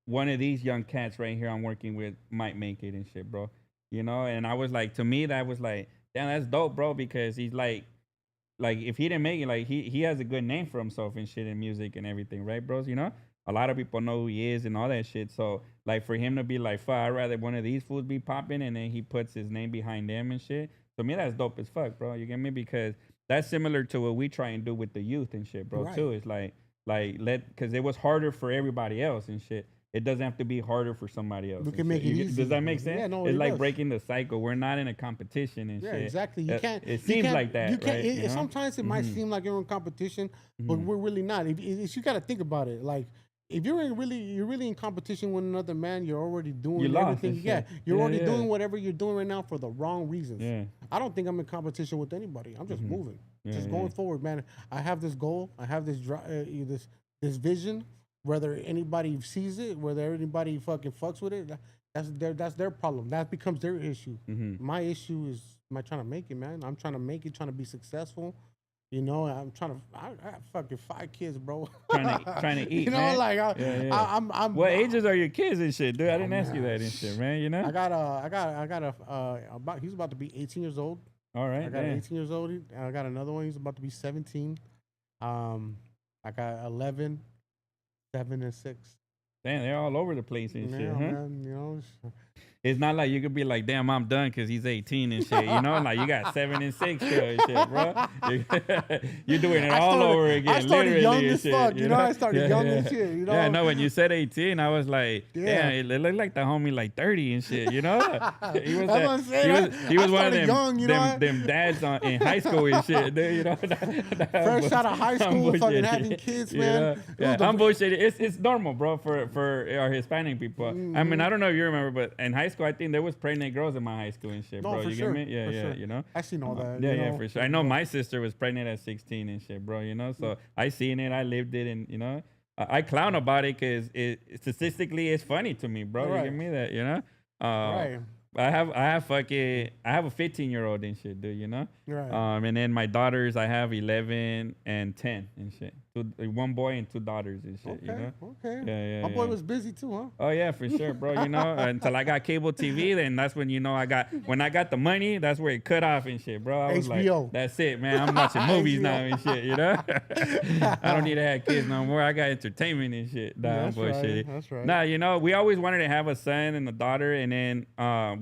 one of these young cats right here I'm working with might make it and shit, bro. You know, and I was like, to me, that was like, damn, that's dope, bro, because he's like if he didn't make it, like he has a good name for himself and shit in music and everything, right, bros? You know, a lot of people know who he is and all that shit. So like for him to be like, fuck, I'd rather one of these fools be popping, and then he puts his name behind them and shit. To me, that's dope as fuck, bro. You get me? Because that's similar to what we try and do with the youth and shit, bro. Right. Too. It's like because it was harder for everybody else and shit. It doesn't have to be harder for somebody else. We can make it easy. Does that make sense? Yeah, no, it's like does. breaking the cycle. We're not in a competition and shit. Yeah, exactly. You can't. It seems like that, you can't, right? It, sometimes it might seem like you're in competition, but we're really not. If you got to think about it. Like if you're really in competition with another man, you're already doing You lost everything. and Yeah, shit. you're Yeah, already yeah. doing whatever you're doing right now for the wrong reasons. Yeah. I don't think I'm in competition with anybody. I'm just moving, just going forward, man. I have this goal. I have this this vision. Whether anybody sees it, whether anybody fucking fucks with it, that's their problem. That becomes their issue. My issue is, am I trying to make it, man? I'm trying to make it, trying to be successful. You know, I'm trying to. I have fucking 5 kids, bro. Trying to eat, you know, man. like I'm. What ages are your kids and shit, dude? I didn't ask you that and shit, man. You know. I got about. He's about to be 18 years old. All right. I got 18 years old. I got another one. He's about to be 17. I got 11, 7, and 6. Damn, they're all over the place and shit, huh? Man, you know. It's not like you could be like, damn, I'm done because he's 18 and shit. You know, like you got 7 and 6 still and shit, bro. You're doing it all over again. I started literally young and as shit, fuck. You know, I started young yeah. and shit. You know. Yeah, no. When you said 18, I was like, damn, it looked like the homie like 30 and shit. You know, he was That's what I'm saying. He was one of them, young, you know? them dads in high school and shit. Dude, you know, First out of high school, fucking having kids, man. Yeah, I'm bullshitting. It's normal, bro, for our Hispanic people. I mean, I don't know if you remember, but in high school, I think there was pregnant girls in my high school and shit, No, bro. for You sure, get me? Yeah, for yeah, sure. you know? I seen all that. Yeah, you yeah, know? for sure. I know my sister was pregnant at 16 and shit, bro, you know? So I seen it, I lived it, and, you know? I clown about it because statistically it's funny to me, bro. Right. You get me that, you know? Right. I have a 15-year-old and shit, dude, you know? Right. And then my daughters, I have 11 and 10 and shit. One boy and 2 daughters and shit, Okay. you know? Okay. Yeah, My boy was busy too, huh? Oh yeah, for sure, bro. You know, until I got cable TV, then that's when, you know, when I got the money, that's where it cut off and shit, bro. I was HBO. like, that's it, man. I'm watching movies now and shit, you know. I don't need to have kids no more. I got entertainment and shit. Nah, That's I'm bullshitting. right. That's right. Nah, you know, we always wanted to have a son and a daughter, and then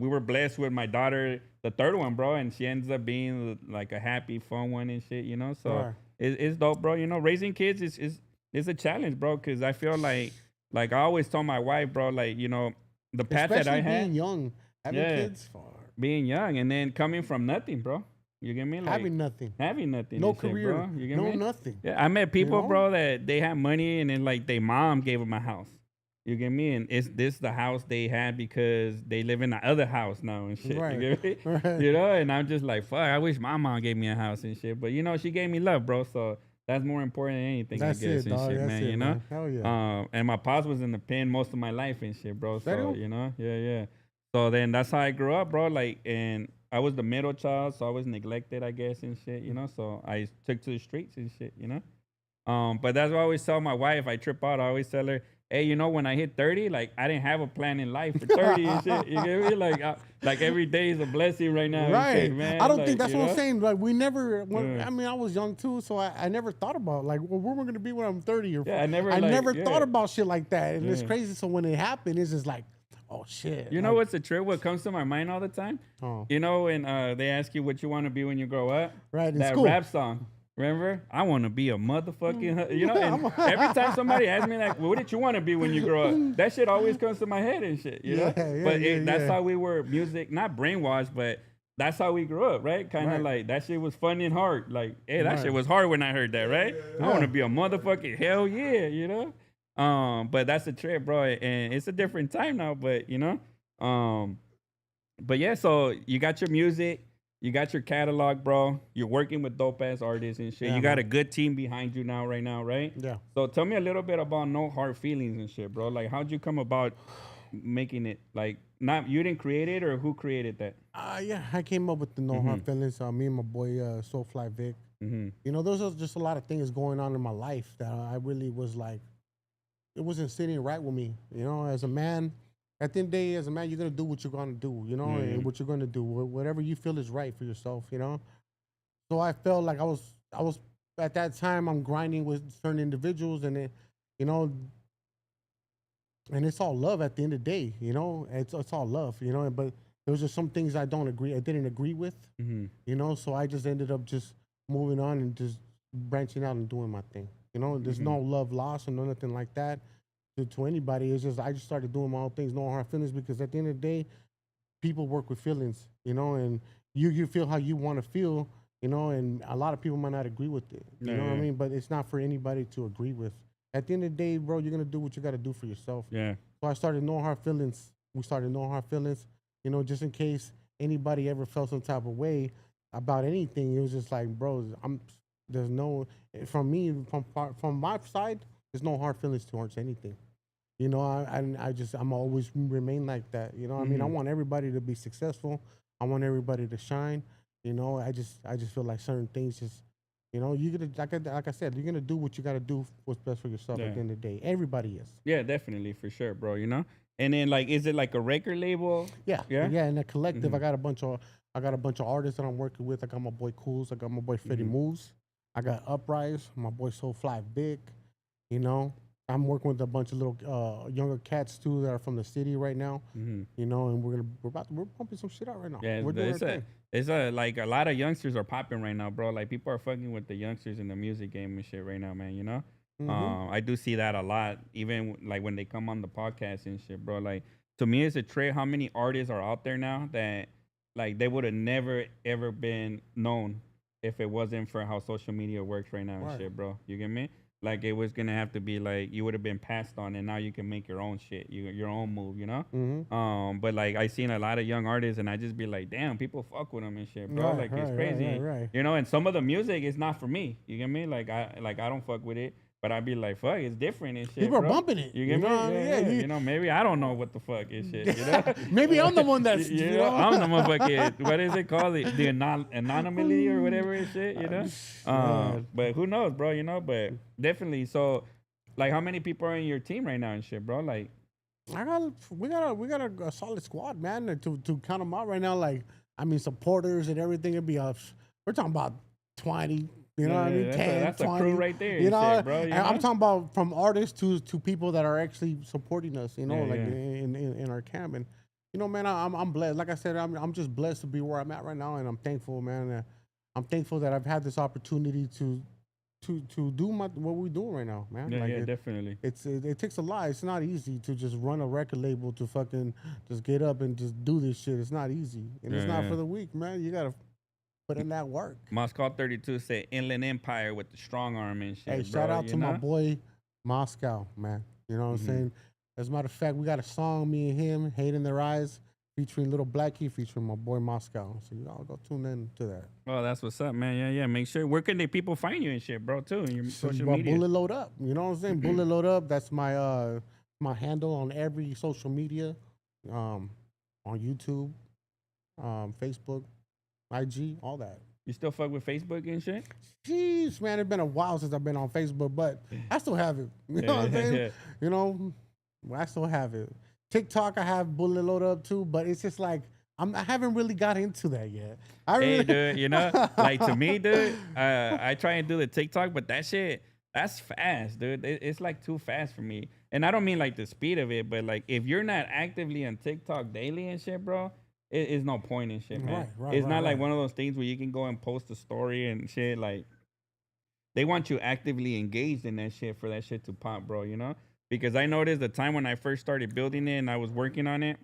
we were blessed with my daughter, the third one, bro, and she ends up being like a happy, fun one and shit, you know. So Right. it's dope, bro. You know, raising kids is a challenge, bro, because I feel like I always told my wife, bro, like, you know, the path that I Especially had, being young, having kids, being young, and then coming from nothing, bro. You get me? Like having nothing, having nothing, no and shit, career, bro. You get no me? nothing. Yeah, I met people, know? bro, that they had money, and then like their mom gave them a house. You get me? And is this the house they had because they live in the other house now and shit? Right. You get me? Right. You know? And I'm just like, fuck, I wish my mom gave me a house and shit. But you know, she gave me love, bro. So that's more important than anything, That's I guess, it, and dog. shit, That's man. it, You know? man. Hell yeah. And my pops was in the pen most of my life and shit, bro. So Serio? you know, yeah. So then that's how I grew up, bro. Like, and I was the middle child, so I was neglected, I guess, and shit, you know. So I took to the streets and shit, you know. But that's what I always tell my wife. I trip out. I always tell her, hey, you know, when I hit 30, like I didn't have a plan in life for 30 and shit. You get me? Like every day is a blessing right now. and Right. shit, man. I don't Like, think that's you what know? I'm saying. Like we never. Yeah. I mean, I was young too, so I never thought about like, well, where we're gonna be when I'm 30 or. Yeah, I never, I like, never yeah. thought about shit like that, and it's Yeah. crazy. So when it happened, it's just like, oh shit. You know what's the trip? What comes to my mind all the time? Oh. You know when they ask you what you want to be when you grow up? Right, in That school. rap song. Remember? I want to be a motherfucking, you know, and every time somebody asks me like, well, what did you want to be when you grow up? That shit always comes to my head and shit, you know? Yeah, But yeah, that's yeah. how we were music, not brainwashed, but that's how we grew up, right? Kind of Right. like that shit was fun and hard. Like, hey, that Right. shit was hard when I heard that, right? I want to be a motherfucking hell yeah, you know? But that's a trip, bro. And it's a different time now, but you know? But yeah, so you got your music. You got your catalog, bro. You're working with dope ass artists and shit. Yeah, you got man. a good team behind you now, right now, right? Yeah. So tell me a little bit about No Hard Feelings and shit, bro. Like, how'd you come about making it? Like, not you didn't create it, or who created that? Yeah, I came up with the No Hard Feelings. Me and my boy Soulfly Vic. Mm-hmm. You know, those are just a lot of things going on in my life that I really was like, it wasn't sitting right with me. You know, as a man, at the end of the day, as a man, you're gonna do what you're gonna do. You know, and what you're gonna do, whatever you feel is right for yourself. You know, so I felt like I was at that time I'm grinding with certain individuals, and it, you know, and it's all love at the end of the day. You know, it's all love. You know, but there was just some things I didn't agree with. Mm-hmm. You know, so I just ended up just moving on and just branching out and doing my thing. You know, there's no love lost or no nothing like that to anybody. It's just I just started doing my own things, no hard feelings, because at the end of the day, people work with feelings, you know, and you feel how you want to feel, you know, and a lot of people might not agree with it. You know what I mean? But it's not for anybody to agree with. At the end of the day, bro, you're gonna do what you gotta do for yourself. Yeah. So I started knowing our feelings. We started knowing our feelings, just in case anybody ever felt some type of way about anything. It was just like, bro, there's no from me from my side. There's no hard feelings towards anything. I'm always remain like that. I mean, I want everybody to be successful. I want everybody to shine. I just feel like certain things just, you gonna like I said, you're gonna do what you gotta do what's best for yourself at the end of the day. Everybody is. Yeah, definitely, for sure, bro. And then like, is it like a record label? Yeah, yeah. In a collective, I got a bunch of artists that I'm working with. I got my boy Cools. I got my boy Freddie Moves. I got Uprise. My boy Soulfly Big. I'm working with a bunch of little younger cats too that are from the city right now. And we're pumping some shit out right now. Yeah, we're doing our thing. It's like a lot of youngsters are popping right now, bro. Like people are fucking with the youngsters in the music game and shit right now, man. I do see that a lot, even like when they come on the podcast and shit, bro. Like to me, it's a trip how many artists are out there now that like they would have never ever been known if it wasn't for how social media works right now and shit, bro. You get me? Like it was gonna have to be like you would have been passed on, and now you can make your own shit, your own move, But like I seen a lot of young artists, and I just be like, damn, people fuck with them and shit, bro. Like it's crazy, right. And some of the music is not for me. You get me? Like I don't fuck with it. But I'd be like, fuck, it's different and shit. People bro. are bumping it. You get me? Yeah. Maybe I don't know what the fuck is shit. Maybe I'm the one that's, I'm the motherfucking, what is it called? The anonymity or whatever and shit, But who knows, bro, But definitely, so, like, how many people are in your team right now and shit, bro? Like, we got a solid squad, man, to count them out right now. Like, I mean, supporters and everything. It'd be we're talking about 20. You know what I mean? 10, that's 20, a crew right there. Shit, bro. And I'm talking about from artists to people that are actually supporting us. In our camp. And man, I'm blessed. Like I said, I'm just blessed to be where I'm at right now, and I'm thankful, man. I'm thankful that I've had this opportunity to do what we're doing right now, man. Yeah, definitely. It takes a lot. It's not easy to just run a record label to fucking just get up and just do this shit. It's not easy, and it's not for the weak, man. You gotta put in that work. Moscow 32 said Inland Empire with the strong arm and shit. Hey, shout out to my boy Moscow, man. You know what I'm saying? As a matter of fact, we got a song, me and him, Hate in Their Eyes, featuring Little Blackie, featuring my boy Moscow. So y'all go tune in to that. Oh, that's what's up, man. Yeah. Make sure. Where can people find you and shit, bro, too? In your social media. BulletLoadUp. You know what I'm saying? BulletLoadUp. That's my my handle on every social media, on YouTube, Facebook, IG, all that. You still fuck with Facebook and shit? Jeez, man, it's been a while since I've been on Facebook, but I still have it. You know what I'm saying? I still have it. TikTok, I have BulletLoadUp too, but it's just like I haven't really got into that yet. Dude, like to me, dude, I try and do the TikTok, but that shit, that's fast, dude. It's like too fast for me. And I don't mean like the speed of it, but like if you're not actively on TikTok daily and shit, bro, it's no point in shit, man. It's not like one of those things where you can go and post a story and shit. Like, they want you actively engaged in that shit for that shit to pop, bro, Because I noticed the time when I first started building it and I was working on it,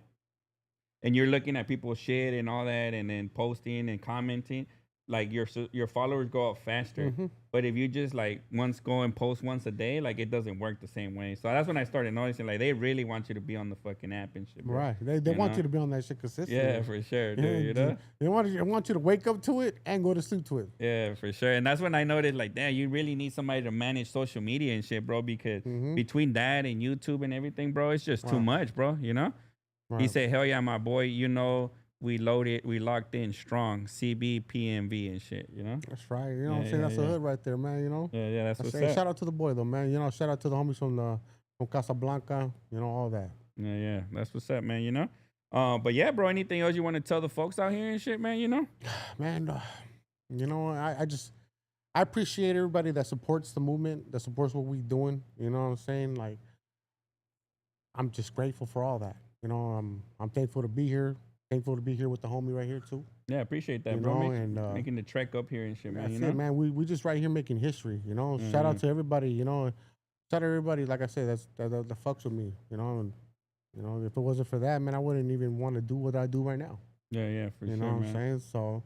and you're looking at people's shit and all that and then posting and commenting, like your followers go up faster. But if you just like go and post once a day, like it doesn't work the same way. So that's when I started noticing like they really want you to be on the fucking app and shit, bro. Right. They want you to be on that shit consistently. Yeah, for sure, dude. They want you to wake up to it and go to sleep to it. Yeah, for sure. And that's when I noticed like, damn, you really need somebody to manage social media and shit, bro, because between that and YouTube and everything, bro, it's just too much, bro, Right. He said, hell yeah, my boy, we locked in strong, CB, PMV and shit, That's right. You know what I'm saying? That's a hood right there, man, Yeah, that's what's up. Shout out to the boy, though, man. Shout out to the homies from Casablanca, all that. Yeah, that's what's up, man, But yeah, bro, anything else you want to tell the folks out here and shit, man, Man, I appreciate everybody that supports the movement, that supports what we doing, you know what I'm saying? Like, I'm just grateful for all that. I'm thankful to be here. Thankful to be here with the homie right here too. Yeah, appreciate that, bro. Making the trek up here and shit, man. That's it, man. We just right here making history. Shout out to everybody. Shout out to everybody. Like I said, that fucks with me. And if it wasn't for that, man, I wouldn't even want to do what I do right now. Yeah, for sure. You know what I'm saying? So,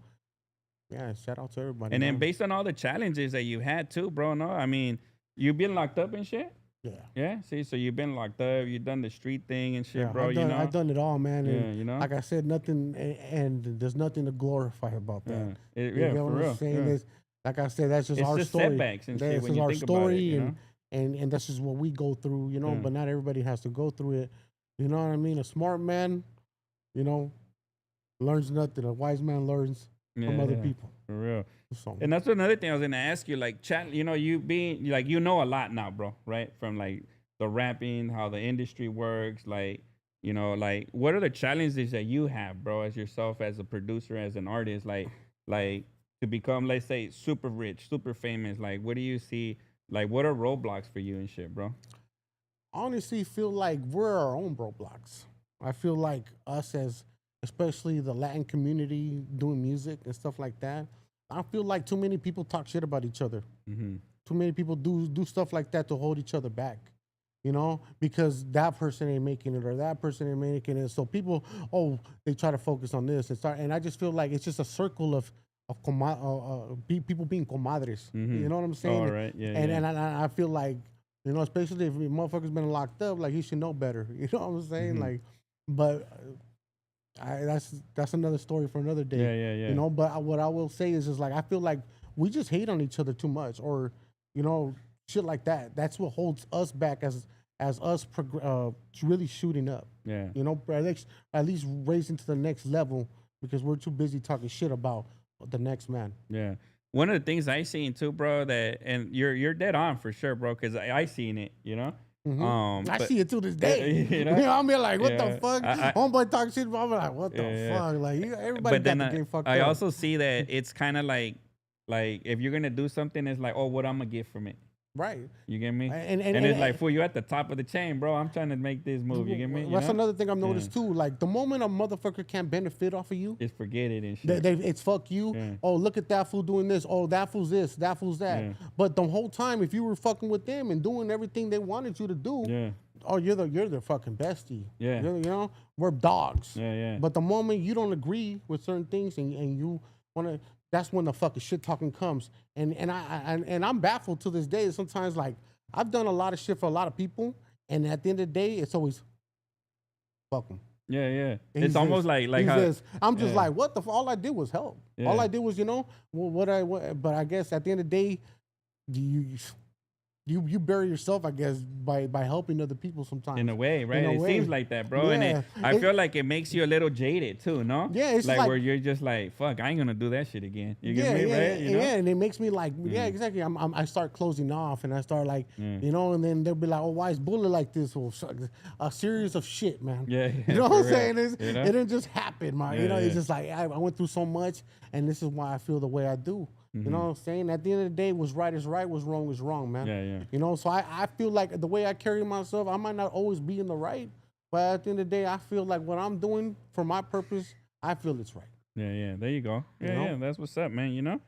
yeah, shout out to everybody. And then based on all the challenges that you had too, bro. No, I mean, you been locked up and shit. Yeah. Yeah. See, so you've been locked up. You've done the street thing and shit, Yeah, bro. I've done it all, man. Yeah, And you know. like I said, nothing, and there's nothing to glorify about that. You Yeah, get for what I'm real. saying? Yeah. Like I said, that's just It's our just story. setbacks and shit This when is you our think about it, story, you know. and that's just what we go through, you know. Yeah. But not everybody has to go through it. You know what I mean? A smart man, you know, learns nothing. A wise man learns from Yeah, other yeah, people. for real. So And that's another thing I was gonna ask you. Like, chat, you know, you being like, you know, a lot now, bro, right? From like the rapping, how the industry works, like, you know, like what are the challenges that you have, bro, as yourself, as a producer, as an artist, like to become, let's say, super rich, super famous. Like, what do you see? Like, what are roadblocks for you and shit, bro? honestly, feel like we're our own roadblocks. I feel like us as, especially the Latin community doing music and stuff like that. I feel like too many people talk shit about each other. Mm-hmm. Too many people do stuff like that to hold each other back, you know, because that person ain't making it or that person ain't making it. So people, they try to focus on this and start. And I just feel like it's just a circle of people being comadres. Mm-hmm. You know what I'm saying? All right. Yeah. And Yeah. and I feel like, you know, especially if motherfuckers been locked up, like he should know better. You know what I'm saying? Mhm. Like, but that's another story for another day. Yeah. Yeah. Yeah. You know, but what I will say is just like I feel like we just hate on each other too much, or you know, shit like that. That's what holds us back as us really shooting up. Yeah. You know, at least raising to the next level because we're too busy talking shit about the next man. Yeah. One of the things I seen too, bro, that and you're dead on for sure, bro, because I seen it, you know. I But see it to this day. you You know, know, I'm be like, what the yeah, fuck? Homeboy talking shit, but I'm like, what the yeah. fuck? Like, everybody But got then the game fucked I up. also see that it's kind of like if you're gonna do something, it's like, oh, what I'm gonna get from it. Right. You get me? And It's like, fool, you at the top of the chain, bro. I'm trying to make this move. You get me? You That's know? another thing I've noticed too. Like the moment a motherfucker can't benefit off of you, Just forget it and shit. it's fuck you. Yeah. Oh, look at that fool doing this. Oh, that fool's this. That fool's that. Yeah. But the whole time, if you were fucking with them and doing everything they wanted you to do, Yeah. oh, you're the fucking bestie. Yeah. You know, we're dogs. Yeah, yeah. But the moment you don't agree with certain things and you wanna, that's when the fucking shit talking comes. And I'm baffled to this day. Sometimes like I've done a lot of shit for a lot of people, and at the end of the day, it's always fuck them. Yeah, yeah. It's almost like how I'm just yeah. like, what the? All I did was help. Yeah. All I did was, you know, but I guess at the end of the day, you bury yourself, I guess, by helping other people sometimes. in a way, right? In a It way. seems like that, bro. And Yeah. I feel like it makes you a little jaded too, no? Yeah, it's like like- where you're just like, fuck, I ain't gonna do that shit again. You Yeah, get me, yeah, right? You know? yeah, and it makes me like, yeah, exactly. I start closing off, and I start like, you know, and then they'll be like, oh, why is Bullet like this? Well, a series of shit, man. Yeah, you know for what I'm real. saying? You know? It didn't just happen, man. Yeah, You know, it's yeah. just like I went through so much, and this is why I feel the way I do. You know what I'm saying? At the end of the day, what's right is right, what's wrong is wrong, man. Yeah, yeah. You know, so I feel like the way I carry myself, I might not always be in the right, but at the end of the day, I feel like what I'm doing for my purpose, I feel it's right. Yeah, yeah. There you go. Yeah, know? yeah. That's what's up, man. You know?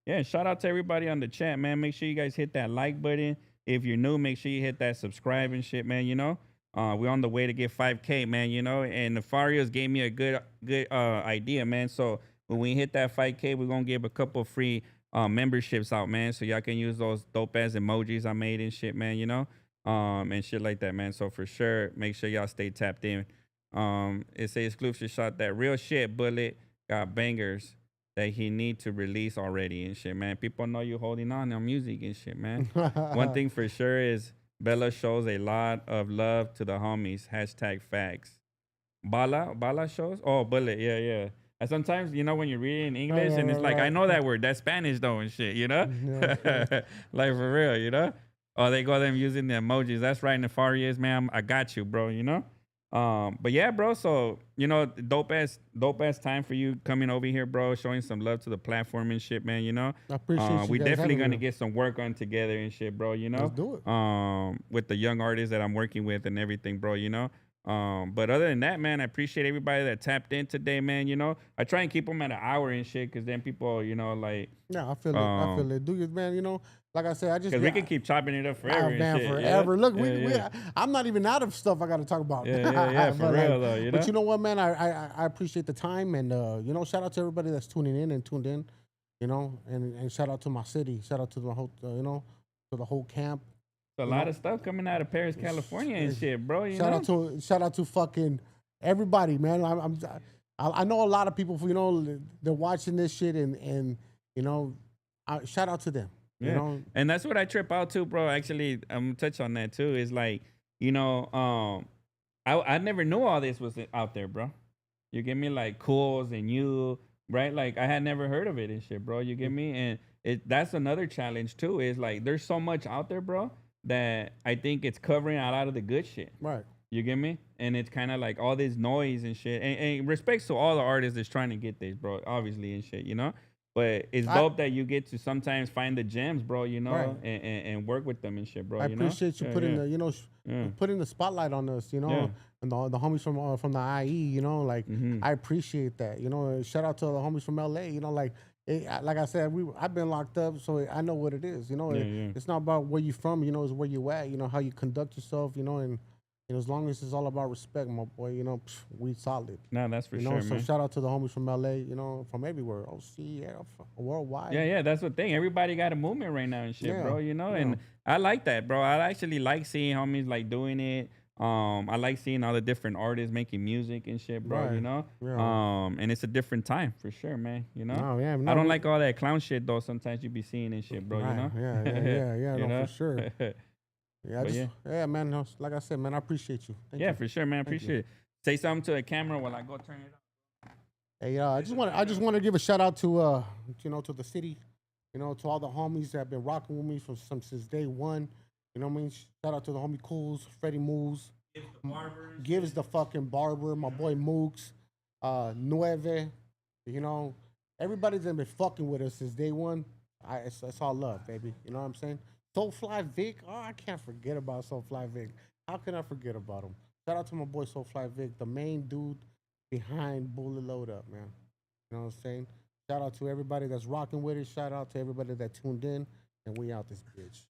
Yeah, shout out to everybody on the chat, man. Make sure you guys hit that like button. If you're new, make sure you hit that subscribe and shit, man. You know? We're on the way to get 5K, man, you know? And the Farios gave me a good idea, man. So when we hit that 5K, we're gonna give a couple free memberships out, man. So y'all can use those dope ass emojis I made and shit, man, you know? And shit like that, man. So for sure, make sure y'all stay tapped in. It's a exclusive shot that real shit Bullet got bangers that he need to release already and shit, man. People know you holding on music and shit, man. One thing for sure is Bella shows a lot of love to the homies. Hashtag facts. Bala shows? Oh, Bullet, yeah, yeah. And sometimes, you know, when you read it in English and it's like, I know that word, that's Spanish though and shit, you know? Like for real, you know? Oh, they go them using the emojis. That's right, Nefarious, man. I got you, bro, you know? But yeah, bro, so, you know, dope ass time for you coming over here, bro, showing some love to the platform and shit, man, you know? I appreciate you We guys definitely having gonna me. get some work on together and shit, bro, you know? Let's do it. With the young artists that I'm working with and everything, bro, you know? But other than that, man, I appreciate everybody that tapped in today, man, you know? I try and keep them at an hour and shit, because then people, you know, like... Yeah, I feel it. I feel it. Do you, man, you know? Like I said, I just... Because we can keep chopping it up forever and man, shit, forever. yeah? Look, Yeah. I'm not even out of stuff I got to talk about. Yeah, for But, real, like, though, you know? But you know what, man? I appreciate the time, and, you know, shout out to everybody that's tuning in and tuned in, you know? And shout out to my city. Shout out to the whole, you know, to the whole camp. A lot of stuff coming out of Perris, California and shit, bro. You know? Shout out to fucking everybody, man. I know a lot of people. You know, they're watching this shit, and you know, shout out to them. Yeah. You know, And that's what I trip out too, bro. Actually, I'm gonna touch on that too. Is like, you know, I never knew all this was out there, bro. You get me, like Cools and you, right? Like I had never heard of it and shit, bro. You get me, and that's another challenge too. Is like there's so much out there, bro, that I think it's covering a lot of the good shit. right? You get me? And it's kind of like all this noise and shit. And respects to all the artists that's trying to get this, bro, obviously and shit, you know? But it's dope that you get to sometimes find the gems, bro, you know, Right. and work with them and shit, bro. I you know? appreciate you putting the, you know, putting the spotlight on us, you know, Yeah. and the homies from the IE, you know, like I appreciate that, you know. Shout out to the homies from LA, you know, like like I said, I've been locked up, so I know what it is, you know. It's not about where you from, you know, it's where you at, you know, how you conduct yourself, you know, and as long as it's all about respect, my boy, you know, we solid. No, that's for you know, sure, so man. shout out to the homies from LA, you know, from everywhere. OC, yeah, worldwide. Yeah, that's the thing. Everybody got a movement right now and shit, Yeah, bro, you know? yeah. And I like that, bro. I actually like seeing homies like doing it. I like seeing all the different artists making music and shit, bro, you Right. know? Yeah. And it's a different time for sure, man, you know? No, yeah, I no, don't like all that clown shit, though, sometimes you be seeing and shit, bro, you Right, know? yeah, You no, know? for sure. Yeah, But yeah, man. No, like I said, man, I appreciate you. Thank Yeah, you. for sure, man. Thank you. Appreciate it. Say something to the camera while I go turn it up. Hey, I just want to give a shout out to you know, to the city, you know, to all the homies that have been rocking with me since day one. You know what I mean? Shout out to the homie Cools, Freddie Moves, Gives the fucking barber, my boy Mooks, Nueve, you know, everybody that's been fucking with us since day one. It's all love, baby. You know what I'm saying? Soulfly Vic, oh, I can't forget about Soulfly Vic. How can I forget about him? Shout out to my boy Soulfly Vic, the main dude behind BulletLoadUp, man. You know what I'm saying? Shout out to everybody that's rocking with it. Shout out to everybody that tuned in, and we out this bitch.